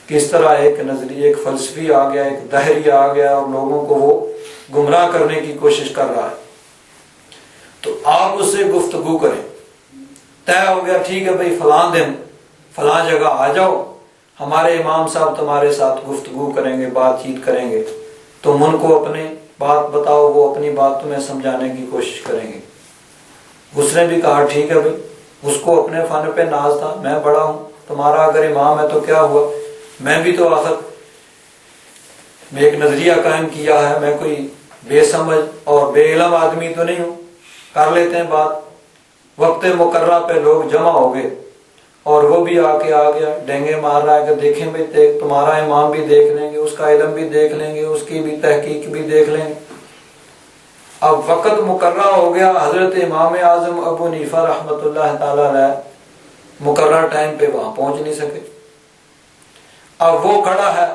کہ اس طرح ایک نظریہ، ایک فلسفی آ گیا، ایک دہری آ گیا اور لوگوں کو وہ گمراہ کرنے کی کوشش کر رہا ہے۔ تو آپ اس سے گفتگو کریں، طے ہو گیا ٹھیک ہے بھائی فلاں دن فلاں جگہ آ جاؤ، ہمارے امام صاحب تمہارے ساتھ گفتگو کریں گے، بات چیت کریں گے، تم ان کو اپنی بات بتاؤ، وہ اپنی بات تمہیں سمجھانے کی کوشش کریں گے۔ اس نے بھی کہا ٹھیک ہے بھائی، اس کو اپنے فن پہ ناز تھا، میں بڑا ہوں، تمہارا اگر امام ہے تو کیا ہوا، میں بھی تو آخر میں ایک نظریہ قائم کیا ہے، میں کوئی بے سمجھ اور بے علم آدمی تو نہیں ہوں، کر لیتے ہیں بات۔ وقت مقررہ پہ لوگ جمع ہو گئے اور وہ بھی آ گیا ڈینگے مار رہا ہے کہ دیکھیں بھائی تمہارا امام بھی دیکھ لیں گے، اس کا علم بھی دیکھ لیں گے، اس کی بھی تحقیق بھی دیکھ لیں گے۔ اب وقت مقررہ ہو گیا، حضرت امام اعظم ابو حنیفہ رحمۃ اللہ تعالی علیہ مقررہ ٹائم پہ وہاں پہنچ نہیں سکے۔ اب وہ کھڑا ہے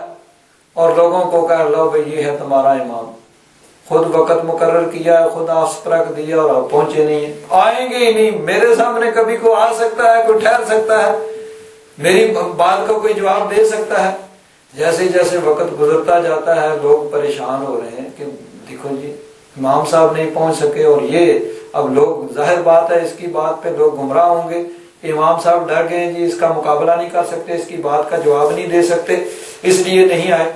اور لوگوں کو کہہ لو بھائی یہ ہے تمہارا امام، خود وقت مقرر کیا ہے، خود آفس پر رکھ دیا اور آپ پہنچے نہیں ہیں، آئیں گے ہی نہیں۔ میرے سامنے کبھی کوئی آ سکتا ہے، کوئی ٹھہر سکتا ہے، میری بات کا کوئی جواب دے سکتا ہے۔ جیسے جیسے وقت گزرتا جاتا ہے لوگ پریشان ہو رہے ہیں کہ دیکھو جی امام صاحب نہیں پہنچ سکے، اور یہ اب لوگ، ظاہر بات ہے اس کی بات پہ لوگ گمراہ ہوں گے، امام صاحب ڈر گئے جی اس کا مقابلہ نہیں کر سکتے، اس کی بات کا جواب نہیں دے سکتے، اس لیے نہیں آئے۔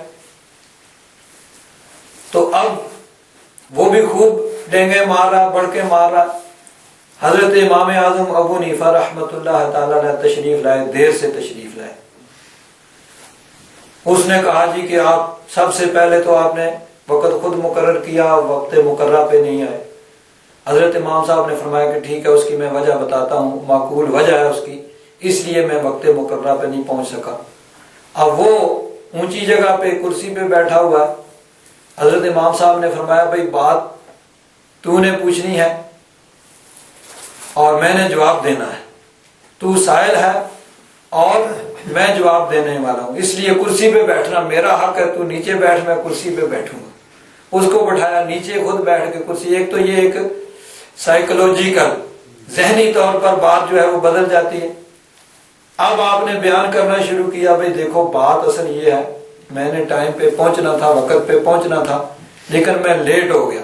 تو اب وہ بھی خوب ڈینگے مار رہا، بڑھ کے مار رہا۔ حضرت امام اعظم ابو حنیفہ رحمۃ اللہ تعالی علیہ تشریف لائے، دیر سے تشریف لائے۔ اس نے کہا جی کہ آپ سب سے پہلے تو آپ نے وقت خود مقرر کیا، وقت مقررہ پہ نہیں آئے۔ حضرت امام صاحب نے فرمایا کہ ٹھیک ہے، اس کی میں وجہ بتاتا ہوں، معقول وجہ ہے اس کی، اس لیے میں وقت مقررہ پہ نہیں پہنچ سکا۔ اب وہ اونچی جگہ پہ کرسی پہ بیٹھا ہوا ہے۔ حضرت امام صاحب نے فرمایا بھائی بات تو نے پوچھنی ہے اور میں نے جواب دینا ہے، تو سائل ہے اور میں جواب دینے والا ہوں، اس لیے کرسی پہ بیٹھنا میرا حق ہے، تو نیچے بیٹھ، میں کرسی پہ بیٹھوں گا۔ اس کو بٹھایا نیچے، خود بیٹھ کے کرسی۔ ایک تو یہ ایک سائیکولوجیکل، ذہنی طور پر بات جو ہے وہ بدل جاتی ہے۔ اب آپ نے بیان کرنا شروع کیا بھائی دیکھو بات اصل یہ ہے، میں نے ٹائم پہ پہنچنا تھا، وقت پہ پہنچنا تھا، لیکن میں لیٹ ہو گیا۔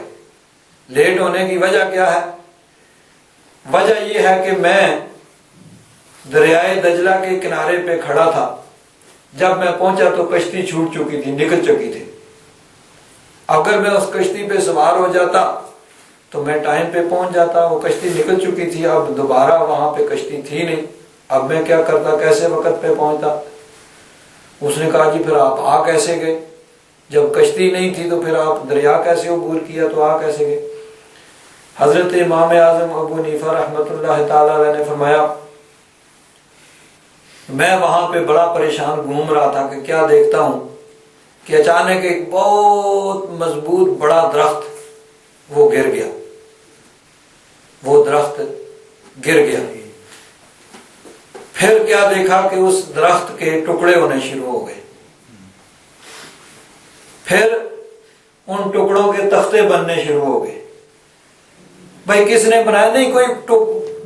لیٹ ہونے کی وجہ کیا ہے؟ وجہ یہ ہے کہ میں دریائے دجلہ کے کنارے پہ کھڑا تھا، جب میں پہنچا تو کشتی چھوٹ چکی تھی، نکل چکی تھی۔ اگر میں اس کشتی پہ سوار ہو جاتا تو میں ٹائم پہ پہنچ جاتا، وہ کشتی نکل چکی تھی، اب دوبارہ وہاں پہ کشتی تھی نہیں، اب میں کیا کرتا، کیسے وقت پہ پہنچتا؟ اس نے کہا جی پھر آپ آ کیسے گئے؟ جب کشتی نہیں تھی تو پھر آپ دریا کیسے عبور کیا، تو آ کیسے گئے؟ حضرت امام اعظم ابو حنیفہ رحمۃ اللہ تعالی علیہ نے فرمایا میں وہاں پہ بڑا پریشان گھوم رہا تھا کہ کیا دیکھتا ہوں کہ اچانک ایک بہت مضبوط بڑا درخت وہ گر گیا، وہ درخت گر گیا۔ پھر کیا دیکھا کہ اس درخت کے ٹکڑے ہونے شروع ہو گئے، پھر ان ٹکڑوں کے تختے بننے شروع ہو گئے۔ بھائی کس نے بنایا؟ نہیں کوئی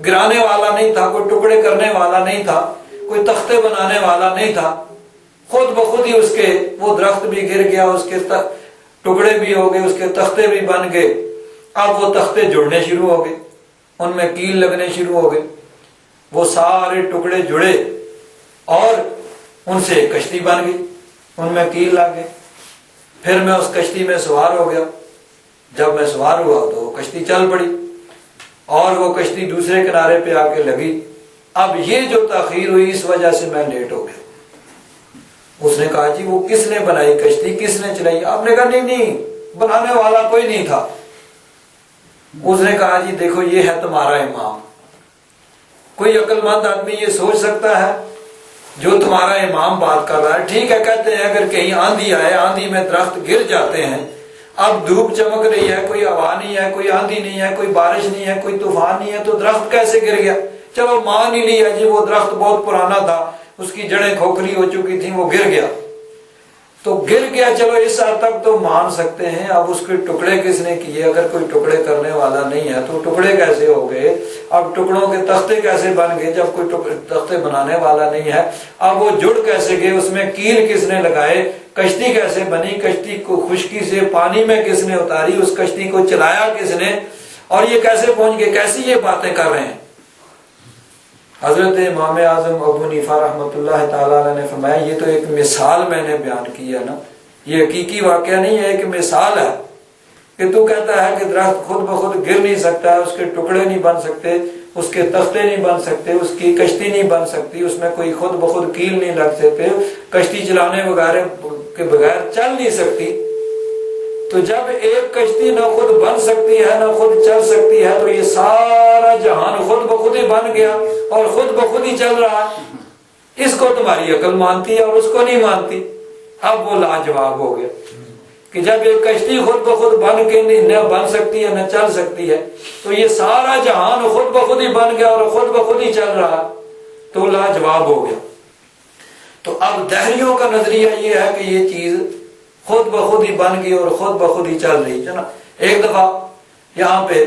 گرانے والا نہیں تھا، کوئی ٹکڑے کرنے والا نہیں تھا، کوئی تختے بنانے والا نہیں تھا، خود بخود ہی اس کے وہ درخت بھی گر گیا، اس کے ٹکڑے بھی ہو گئے، اس کے تختے بھی بن گئے۔ اب وہ تختے جڑنے شروع ہو گئے، ان میں کیل لگنے شروع ہو گئے، وہ سارے ٹکڑے جڑے اور ان سے کشتی بن گئی، ان میں کیل لگ گئے۔ پھر میں اس کشتی میں سوار ہو گیا، جب میں سوار ہوا تو وہ کشتی چل پڑی اور وہ کشتی دوسرے کنارے پہ آ کے لگی. اب یہ جو تاخیر ہوئی اس وجہ سے میں لیٹ ہو گیا. اس نے کہا جی وہ کس نے بنائی کشتی, کس نے چلائی؟ آپ نے کہا نہیں بنانے والا کوئی نہیں تھا. اس نے کہا جی دیکھو یہ ہے تمہارا امام. کوئی عقل مند آدمی یہ سوچ سکتا ہے جو تمہارا امام بات کر رہا ہے؟ ٹھیک ہے کہتے ہیں اگر کہیں آندھی آئے, آندھی میں درخت گر جاتے ہیں, اب دھوپ چمک رہی ہے, کوئی ہوا نہیں ہے, کوئی آندھی نہیں ہے, کوئی بارش نہیں ہے, کوئی طوفان نہیں ہے, تو درخت کیسے گر گیا؟ چلو مان ہی لیا جی وہ درخت بہت پرانا تھا, اس کی جڑیں کھوکھلی ہو چکی تھیں, وہ گر گیا تو گر گیا, چلو اس حد تک تو مان سکتے ہیں. اب اس کے ٹکڑے کس نے کیے؟ اگر کوئی ٹکڑے کرنے والا نہیں ہے تو ٹکڑے کیسے ہو گئے؟ اب ٹکڑوں کے تختے کیسے بن گئے جب کوئی تختے بنانے والا نہیں ہے؟ اب وہ جڑ کیسے گئے؟ اس میں کیل کس نے لگائے؟ کشتی کیسے بنی؟ کشتی کو خشکی سے پانی میں کس نے اتاری؟ اس کشتی کو چلایا کس نے؟ اور یہ کیسے پہنچ گئے؟ کیسی یہ باتیں کر رہے ہیں؟ حضرت امام اعظم ابو حنیفہ رحمۃ اللہ تعالیٰ عنہ نے فرمایا یہ تو ایک مثال میں نے بیان کی ہے نا, یہ حقیقی واقعہ نہیں ہے, ایک مثال ہے کہ تو کہتا ہے کہ درخت خود بخود گر نہیں سکتا, اس کے ٹکڑے نہیں بن سکتے, اس کے تختے نہیں بن سکتے, اس کی کشتی نہیں بن سکتی, اس میں کوئی خود بخود کیل نہیں لگ سکتے, کشتی چلانے وغیرہ کے بغیر چل نہیں سکتی. تو جب ایک کشتی نہ خود بن سکتی ہے نہ خود چل سکتی ہے تو یہ سارا جہان خود بخود ہی بن گیا اور خود بخود ہی چل رہا ہے. اس کو تمہاری عقل مانتی ہے اور اس کو نہیں مانتی. اب وہ لاجواب ہو گیا کہ جب ایک کشتی خود بخود بن کے نہ بن سکتی ہے نہ چل سکتی ہے تو یہ سارا جہان خود بخود ہی بن گیا اور خود بخود ہی چل رہا, تو لاجواب ہو گیا. تو اب دہریوں کا نظریہ یہ ہے کہ یہ چیز خود بخود ہی بن گئی اور خود بخود ہی چل رہی ہے نا. ایک دفعہ یہاں پہ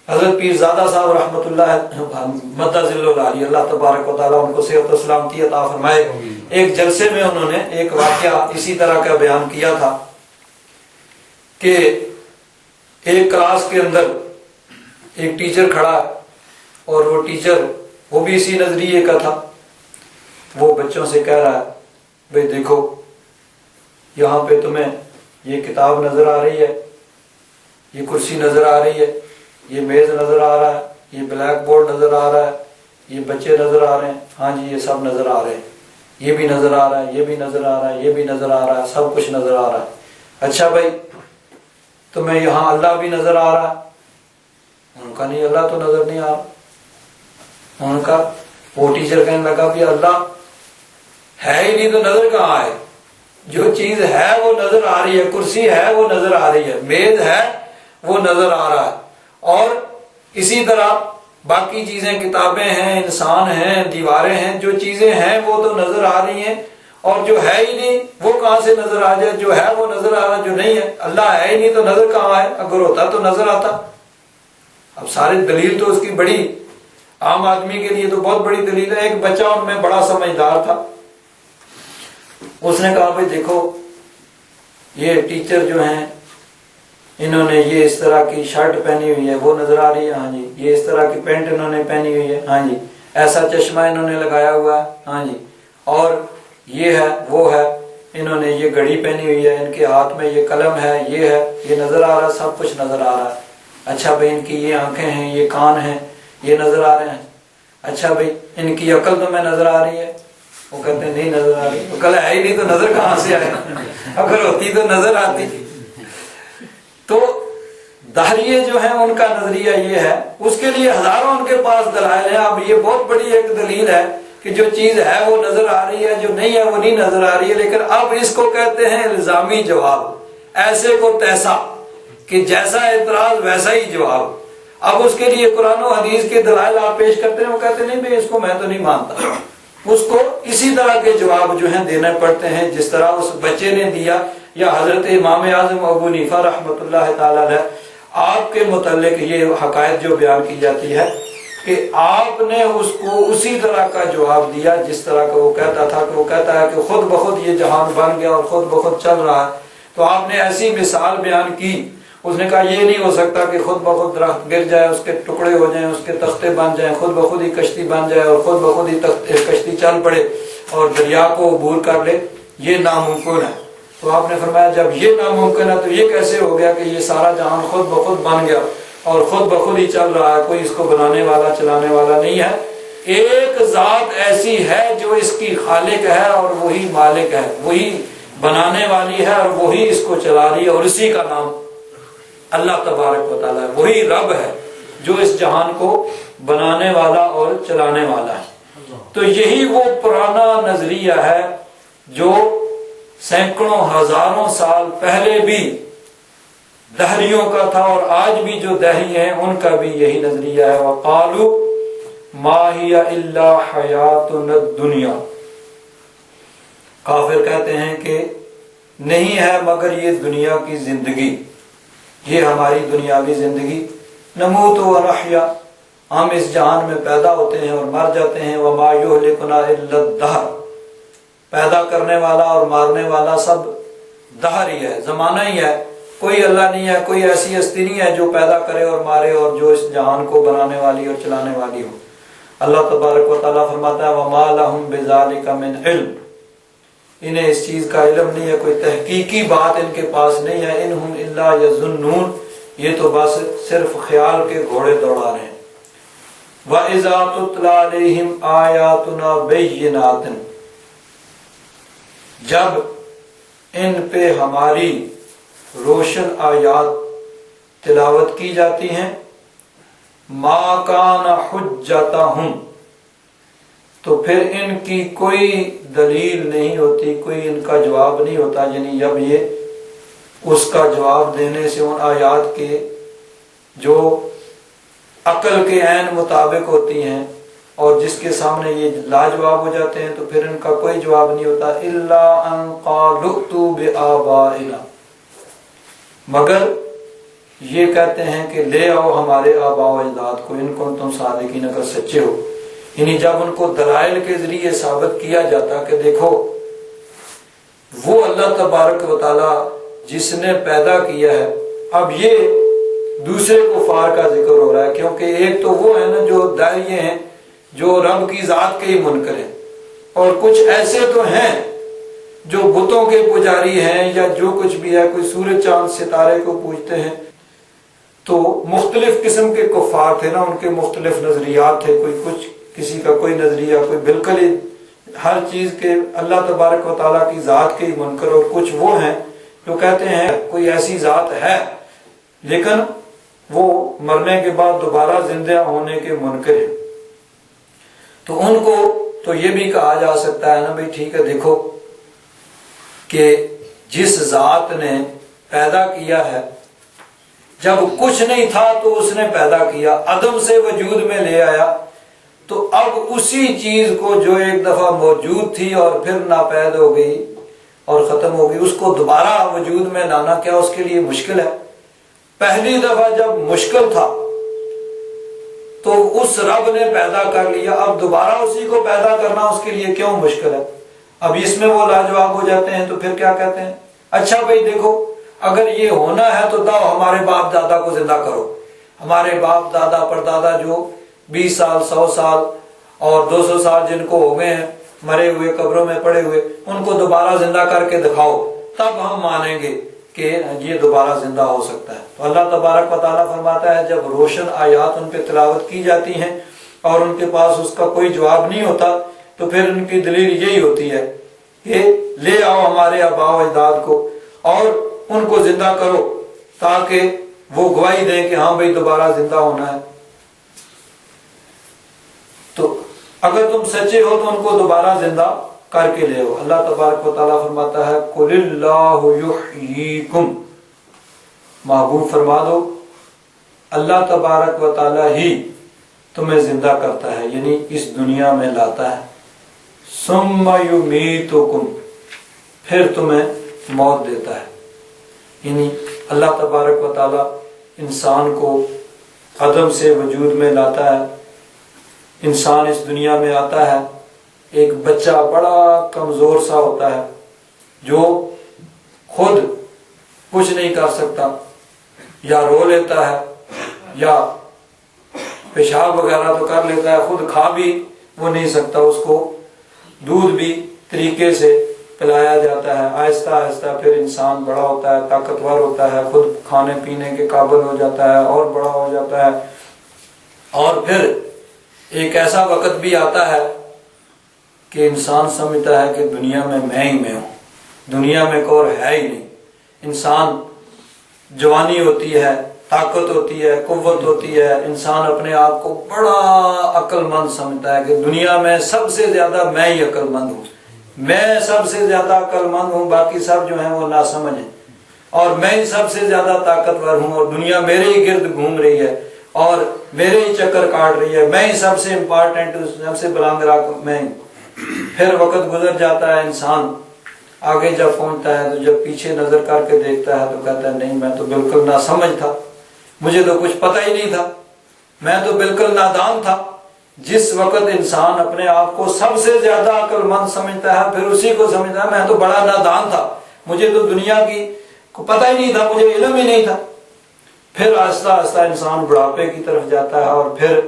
حضرت پیر زادہ صاحب رحمۃ اللہ مدذل العالی اللہ تبارک و تعالیٰ ان کو صحت و سلامتی عطا فرمائے, ایک جلسے میں انہوں نے ایک واقعہ اسی طرح کا بیان کیا تھا کہ ایک کلاس کے اندر ایک ٹیچر کھڑا اور وہ ٹیچر وہ بھی اسی نظریے کا تھا. وہ بچوں سے کہہ رہا ہے بھئی دیکھو یہاں پہ تمہیں یہ کتاب نظر آ رہی ہے, یہ کرسی نظر آ رہی ہے, یہ میز نظر آ رہا ہے, یہ بلیک بورڈ نظر آ رہا ہے, یہ بچے نظر آ رہے ہیں, ہاں جی یہ سب نظر آ رہے ہیں, یہ بھی نظر آ رہا ہے, یہ بھی نظر آ رہا ہے, یہ بھی نظر آ رہا ہے, سب کچھ نظر آ رہا ہے. اچھا بھائی تمہیں یہاں اللہ بھی نظر آ رہا ہے؟ ان کا نہیں اللہ تو نظر نہیں آ رہا. ان کا وہ ٹیچر کہنے لگا بھی اللہ ہے ہی نہیں تو نظر کہاں آئے؟ جو چیز ہے وہ نظر آ رہی ہے, کرسی ہے وہ نظر آ رہی ہے, میز ہے وہ نظر آ رہا ہے, اور اسی طرح باقی چیزیں کتابیں ہیں, انسان ہیں, دیواریں ہیں, جو چیزیں ہیں وہ تو نظر آ رہی ہیں, اور جو ہے ہی نہیں وہ کہاں سے نظر آ جائے؟ جو ہے وہ نظر آ رہا, جو نہیں ہے اللہ ہے ہی نہیں تو نظر کہاں آئے؟ اگر ہوتا تو نظر آتا. اب ساری دلیل تو اس کی بڑی عام آدمی کے لیے تو بہت بڑی دلیل ہے. ایک بچہ ان میں بڑا سمجھدار تھا, اس نے کہا بھائی دیکھو یہ ٹیچر جو ہیں انہوں نے یہ اس طرح کی شرٹ پہنی ہوئی ہے وہ نظر آ رہی ہے, ہاں جی یہ اس طرح کی پینٹ انہوں نے پہنی ہوئی ہے, ہاں جی ایسا چشمہ انہوں نے لگایا ہوا ہے, ہاں جی اور یہ ہے وہ ہے, انہوں نے یہ گھڑی پہنی ہوئی ہے, ان کے ہاتھ میں یہ قلم ہے, یہ ہے, یہ نظر آ رہا ہے, سب کچھ نظر آ رہا ہے. اچھا بھائی ان کی یہ آنکھیں ہیں, یہ کان ہیں, یہ نظر آ رہے ہیں. اچھا بھائی ان کی عقل تمہیں نظر آ رہی ہے؟ وہ کہتے ہیں نہیں نظر آ رہی. عقل ہے ہی نہیں تو نظر کہاں سے آئے؟ اگر ہوتی تو نظر آتی. تو دہریے جو ہیں ان کا نظریہ یہ ہے, اس کے لیے ہزاروں ان کے پاس دلائل ہیں. اب یہ بہت بڑی ایک دلیل ہے کہ جو چیز ہے وہ نظر آ رہی ہے, جو نہیں ہے وہ نہیں نظر آ رہی ہے. لیکن اب اس کو کہتے ہیں الزامی جواب, ایسے کو تیسا کہ جیسا اعتراض ویسا ہی جواب. اب اس کے لیے قرآن و حدیث کے دلائل آپ پیش کرتے ہیں, وہ کہتے ہیں نہیں بھائی اس کو میں تو نہیں مانتا. اس کو اسی طرح کے جواب جو ہیں دینے پڑتے ہیں جس طرح اس بچے نے دیا, یا حضرت امام اعظم ابو حنیفہ رحمۃ اللہ تعالی علیہ آپ کے متعلق یہ حقائق جو بیان کی جاتی ہے کہ آپ نے اس کو اسی طرح کا جواب دیا جس طرح کا وہ کہتا تھا. کہ وہ کہتا ہے کہ خود بخود یہ جہان بن گیا اور خود بخود چل رہا ہے. تو آپ نے ایسی مثال بیان کی, اس نے کہا یہ نہیں ہو سکتا کہ خود بخود درخت گر جائے, اس کے ٹکڑے ہو جائیں, اس کے تختے بن جائیں, خود بخود ہی کشتی بن جائے اور خود بخود ہی کشتی چل پڑے اور دریا کو عبور کر لے, یہ ناممکن ہے. تو آپ نے فرمایا جب یہ ناممکن ہے تو یہ کیسے ہو گیا کہ یہ سارا جہان خود بخود بن گیا اور خود بخود ہی چل رہا ہے، کوئی اس کو بنانے والا چلانے والا نہیں ہے؟ ایک ذات ایسی ہے جو اس کی خالق ہے اور وہی مالک ہے، وہی بنانے والی ہے اور وہی اس کو چلا رہی ہے، اور اسی کا نام اللہ تبارک و تعالیٰ ہے۔ وہی رب ہے جو اس جہان کو بنانے والا اور چلانے والا ہے۔ تو یہی وہ پرانا نظریہ ہے جو سینکڑوں ہزاروں سال پہلے بھی دہریوں کا تھا، اور آج بھی جو دہری ہیں ان کا بھی یہی نظریہ ہے۔ وَقَالُوا مَا هِيَ إِلَّا حَيَاتُنَا الدُّنْيَا، کافر کہتے ہیں کہ نہیں ہے مگر یہ دنیا کی زندگی، یہ ہماری دنیاوی زندگی، نموت ونحیا، ہم اس جہان میں پیدا ہوتے ہیں اور مر جاتے ہیں، وَمَا يُهْلِكُنَا إِلَّا الدَّهْرُ، پیدا کرنے والا اور مارنے والا سب دہر ہی ہے، زمانہ ہی ہے، کوئی اللہ نہیں ہے، کوئی ایسی ہستی نہیں ہے جو پیدا کرے اور مارے اور جو اس جہان کو بنانے والی اور چلانے والی ہو۔ اللہ تبارک و تعالیٰ فرماتا ہے وَمَا لَهُم بِذَلِكَ مِنْ عِلْمٍ، انہیں اس چیز کا علم نہیں ہے، کوئی تحقیقی بات ان کے پاس نہیں ہے، اِنْهُمْ إِلَّا يَظُنُّونَ، یہ تو بس صرف خیال کے گھوڑے دوڑا رہے ہیں۔ وَإِذَا تُتْلَى عَلَيْهِمْ آيَاتُنَا بَيِّنَاتٍ، جب ان پہ ہماری روشن آیات تلاوت کی جاتی ہیں، ما کان حجتہم، تو پھر ان کی کوئی دلیل نہیں ہوتی، کوئی ان کا جواب نہیں ہوتا، یعنی جب یہ اس کا جواب دینے سے ان آیات کے جو عقل کے عین مطابق ہوتی ہیں اور جس کے سامنے یہ لاجواب ہو جاتے ہیں، تو پھر ان کا کوئی جواب نہیں ہوتا۔ الا ان قالوا ائتوا بآبائنا، مگر یہ کہتے ہیں کہ لے آؤ ہمارے آباء و اجداد کو، ان کو تم صادقین، اگر سچے ہو۔ یعنی جب ان کو دلائل کے ذریعے ثابت کیا جاتا کہ دیکھو وہ اللہ تبارک و تعالی جس نے پیدا کیا ہے، اب یہ دوسرے کفار کا ذکر ہو رہا ہے، کیونکہ ایک تو وہ ہے نا جو داعیے ہیں جو رب کی ذات کے ہی منکر ہیں، اور کچھ ایسے تو ہیں جو بتوں کے پجاری ہیں یا جو کچھ بھی ہے، کوئی سورج چاند ستارے کو پوجتے ہیں۔ تو مختلف قسم کے کفار تھے نا، ان کے مختلف نظریات تھے، کوئی کچھ، کسی کا کوئی نظریہ، کوئی بالکل ہی ہر چیز کے اللہ تبارک و تعالیٰ کی ذات کے ہی منکر، اور کچھ وہ ہیں جو کہتے ہیں کوئی ایسی ذات ہے لیکن وہ مرنے کے بعد دوبارہ زندہ ہونے کے منکر ہیں۔ تو ان کو تو یہ بھی کہا جا سکتا ہے نا بھئی ٹھیک ہے، دیکھو کہ جس ذات نے پیدا کیا ہے، جب کچھ نہیں تھا تو اس نے پیدا کیا، عدم سے وجود میں لے آیا، تو اب اسی چیز کو جو ایک دفعہ موجود تھی اور پھر ناپید ہو گئی اور ختم ہو گئی، اس کو دوبارہ وجود میں لانا کیا اس کے لیے مشکل ہے؟ پہلی دفعہ جب مشکل تھا تو اس رب نے پیدا کر لیا، اب دوبارہ اسی کو پیدا کرنا اس کے لیے کیوں مشکل ہے؟ اب اس میں وہ لاجواب ہو جاتے ہیں، تو پھر کیا کہتے ہیں، اچھا بھائی دیکھو اگر یہ ہونا ہے تو داؤ ہمارے باپ دادا کو زندہ کرو، ہمارے باپ دادا پردادا جو 20 سال 100 سال اور 200 سال جن کو ہو گئے ہیں مرے ہوئے قبروں میں پڑے ہوئے، ان کو دوبارہ زندہ کر کے دکھاؤ، تب ہم مانیں گے کہ یہ دوبارہ زندہ ہو سکتا ہے۔ تو اللہ تبارک و تعالیٰ فرماتا ہے جب روشن آیات ان پہ تلاوت کی جاتی ہیں اور ان کے پاس اس کا کوئی جواب نہیں ہوتا، تو پھر ان کی دلیل یہی ہوتی ہے کہ لے آؤ ہمارے آباء و اجداد کو اور ان کو زندہ کرو، تاکہ وہ گواہی دیں کہ ہاں بھئی دوبارہ زندہ ہونا ہے۔ تو اگر تم سچے ہو تو ان کو دوبارہ زندہ کر کے لے آؤ۔ اللہ تبارک و تعالیٰ فرماتا ہے قُلِ اللَّهُ يُحْيِيكُمْ، محبوب فرما دو اللہ تبارک و تعالیٰ ہی تمہیں زندہ کرتا ہے، یعنی اس دنیا میں لاتا ہے، ثُمَّ يُمِيتُكُمْ، پھر تمہیں موت دیتا ہے۔ یعنی اللہ تبارک و تعالیٰ انسان کو عدم سے وجود میں لاتا ہے، انسان اس دنیا میں آتا ہے، ایک بچہ بڑا کمزور سا ہوتا ہے جو خود کچھ نہیں کر سکتا، یا رو لیتا ہے یا پیشاب وغیرہ تو کر لیتا ہے، خود کھا بھی وہ نہیں سکتا، اس کو دودھ بھی طریقے سے پلایا جاتا ہے، آہستہ آہستہ پھر انسان بڑا ہوتا ہے، طاقتور ہوتا ہے، خود کھانے پینے کے قابل ہو جاتا ہے اور بڑا ہو جاتا ہے، اور پھر ایک ایسا وقت بھی آتا ہے کہ انسان سمجھتا ہے کہ دنیا میں ہی میں ہوں، دنیا میں کوئی اور ہے ہی نہیں۔ انسان جوانی ہوتی ہے، طاقت ہوتی ہے، قوت ہوتی ہے، انسان اپنے آپ کو بڑا عقل مند سمجھتا ہے کہ دنیا میں سب سے زیادہ میں ہی عقل مند ہوں، میں سب سے زیادہ عقل مند ہوں، باقی سب جو ہیں وہ ناسمجھ ہیں، اور میں ہی سب سے زیادہ طاقتور ہوں، اور دنیا میرے ہی گرد گھوم رہی ہے اور میرے ہی چکر کاٹ رہی ہے، میں ہی سب سے امپورٹنٹ، سب سے بلندرا میں ہی۔ پھر وقت گزر جاتا ہے، انسان آگے جب پہنچتا ہے تو جب پیچھے نظر کر کے دیکھتا ہے تو کہتا ہے نہیں، میں تو بالکل ناسمجھ تھا، مجھے تو کچھ پتہ ہی نہیں تھا، میں تو بالکل نادان تھا۔ جس وقت انسان اپنے آپ کو سب سے زیادہ عقل مند سمجھتا ہے، پھر اسی کو سمجھتا ہے میں تو بڑا نادان تھا، مجھے تو دنیا کی کو پتہ ہی نہیں تھا، مجھے علم ہی نہیں تھا۔ پھر آہستہ آہستہ انسان بڑھاپے کی طرف جاتا ہے اور پھر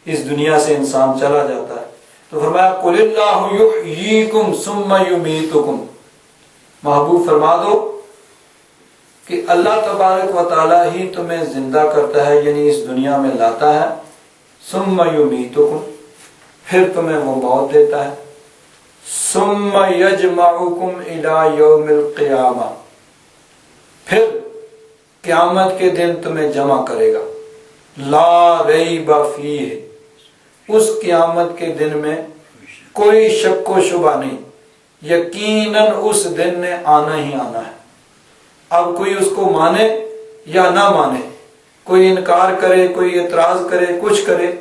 اس دنیا سے انسان چلا جاتا ہے۔ تو فرمایا قُلِ اللَّهُ يُحْيِيكُمْ ثُمَّ يُمِيتُكُمْ، محبوب فرما دو کہ اللہ تبارک و تعالی ہی تمہیں زندہ کرتا ہے، یعنی اس دنیا میں لاتا ہے، ثم یمیتکم، پھر تمہیں وہ موت دیتا ہے، ثم یجمعکم الی یوم القیامہ، پھر قیامت کے دن تمہیں جمع کرے گا، لا ریب فیہ، اس قیامت کے دن میں کوئی شک و شبہ نہیں، یقیناً اس دن نے آنا ہی آنا ہے۔ اب کوئی اس کو مانے یا نہ مانے، کوئی انکار کرے، کوئی اعتراض کرے، کچھ کرے،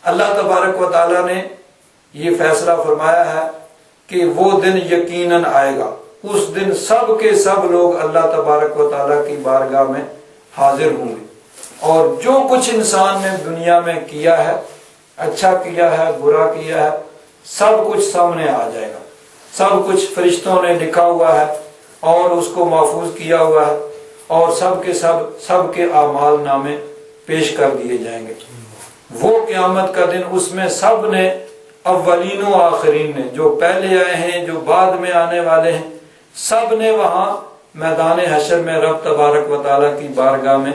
اللہ تبارک و تعالیٰ نے یہ فیصلہ فرمایا ہے کہ وہ دن یقیناً آئے گا۔ اس دن سب کے سب لوگ اللہ تبارک و تعالیٰ کی بارگاہ میں حاضر ہوں گے، اور جو کچھ انسان نے دنیا میں کیا ہے، اچھا کیا ہے، برا کیا ہے، سب کچھ سامنے آ جائے گا، سب کچھ فرشتوں نے لکھا ہوا ہے اور اس کو محفوظ کیا ہوا ہے، اور سب کے اعمال نامے پیش کر دیے جائیں گے۔ وہ قیامت کا دن، اس میں سب نے، اولین و آخرین نے، جو پہلے آئے ہیں، جو بعد میں آنے والے ہیں، سب نے وہاں میدان حشر میں رب تبارک و تعالیٰ کی بارگاہ میں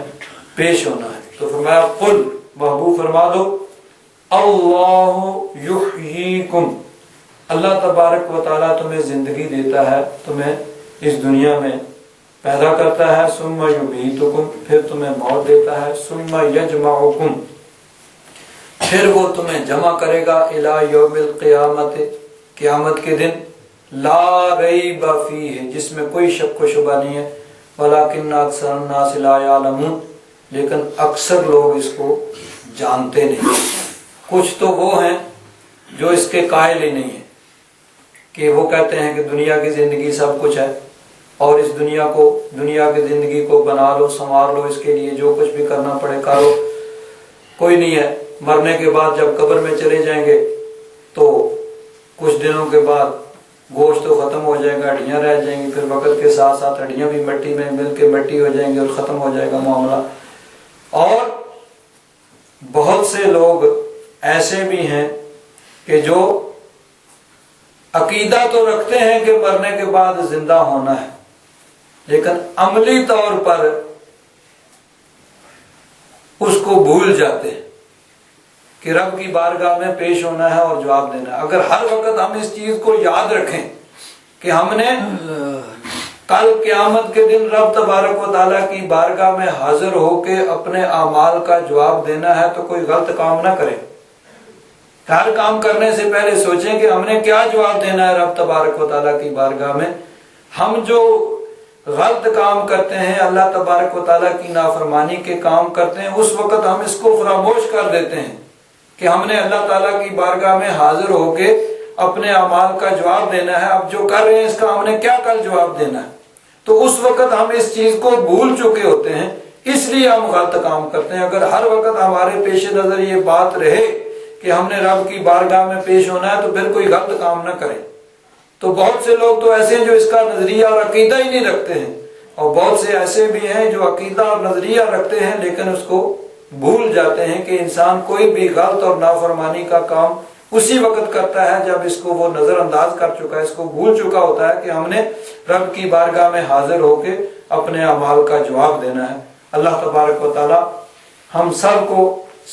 پیش ہونا ہے۔ تو فرمایا قل، محبوب فرما دو، اللہ یحییکم، اللہ تبارک و تعالیٰ تمہیں زندگی دیتا ہے، تمہیں اس دنیا میں پیدا کرتا ہے، ثم یمیتکم، پھر تمہیں موت دیتا ہے، ثم یجمعکم، پھر وہ تمہیں جمع کرے گا، الی یوم القیامت، قیامت کے دن، لا ریب فیہ، جس میں کوئی شک و شبہ نہیں ہے، ولکن اکثر الناس لا یعلمون، لیکن اکثر لوگ اس کو جانتے نہیں۔ کچھ تو وہ ہیں جو اس کے قائل ہی نہیں ہیں، کہ وہ کہتے ہیں کہ دنیا کی زندگی سب کچھ ہے، اور اس دنیا کی زندگی کو بنا لو، سنوار لو، اس کے لیے جو کچھ بھی کرنا پڑے کرو، کوئی نہیں ہے۔ مرنے کے بعد جب قبر میں چلے جائیں گے تو کچھ دنوں کے بعد گوشت تو ختم ہو جائے گا، ہڈیاں رہ جائیں گی، پھر وقت کے ساتھ ساتھ ہڈیاں بھی مٹی میں مل کے مٹی ہو جائیں گی اور ختم ہو جائے گا معاملہ۔ اور بہت سے لوگ ایسے بھی ہیں کہ جو عقیدہ تو رکھتے ہیں کہ مرنے کے بعد زندہ ہونا ہے، لیکن عملی طور پر اس کو بھول جاتے ہیں کہ رب کی بارگاہ میں پیش ہونا ہے اور جواب دینا ہے۔ اگر ہر وقت ہم اس چیز کو یاد رکھیں کہ ہم نے کل قیامت کے دن رب تبارک و تعالیٰ کی بارگاہ میں حاضر ہو کے اپنے اعمال کا جواب دینا ہے، تو کوئی غلط کام نہ کریں۔ ہر کام کرنے سے پہلے سوچیں کہ ہم نے کیا جواب دینا ہے رب تبارک و تعالیٰ کی بارگاہ میں۔ ہم جو غلط کام کرتے ہیں، اللہ تبارک و تعالیٰ کی نافرمانی کے کام کرتے ہیں، اس وقت ہم اس کو فراموش کر دیتے ہیں کہ ہم نے اللہ تعالیٰ کی بارگاہ میں حاضر ہو کے اپنے اعمال کا جواب دینا ہے، اب جو کر رہے ہیں اس کا ہم نے کیا کل جواب دینا ہے۔ تو اس وقت ہم اس چیز کو بھول چکے ہوتے ہیں، اس لیے ہم غلط کام کرتے ہیں۔ اگر ہر وقت ہمارے پیش نظر یہ بات رہے کہ ہم نے رب کی بارگاہ میں پیش ہونا ہے، تو پھر کوئی غلط کام نہ کریں۔ تو بہت سے لوگ تو ایسے ہیں جو اس کا نظریہ اور عقیدہ ہی نہیں رکھتے ہیں، اور بہت سے ایسے بھی ہیں جو عقیدہ اور نظریہ رکھتے ہیں لیکن اس کو بھول جاتے ہیں کہ انسان کوئی بھی غلط اور نافرمانی کا کام اسی وقت کرتا ہے جب اس کو وہ نظر انداز کر چکا ہے، اس کو بھول چکا ہوتا ہے کہ ہم نے رب کی بارگاہ میں حاضر ہو کے اپنے اعمال کا جواب دینا ہے۔ اللہ تبارک و تعالی ہم سب کو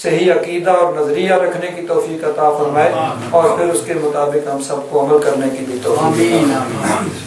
صحیح عقیدہ اور نظریہ رکھنے کی توفیق عطا فرمائے اور پھر اس کے مطابق ہم سب کو عمل کرنے کی بھی توفیق عطا فرمائے۔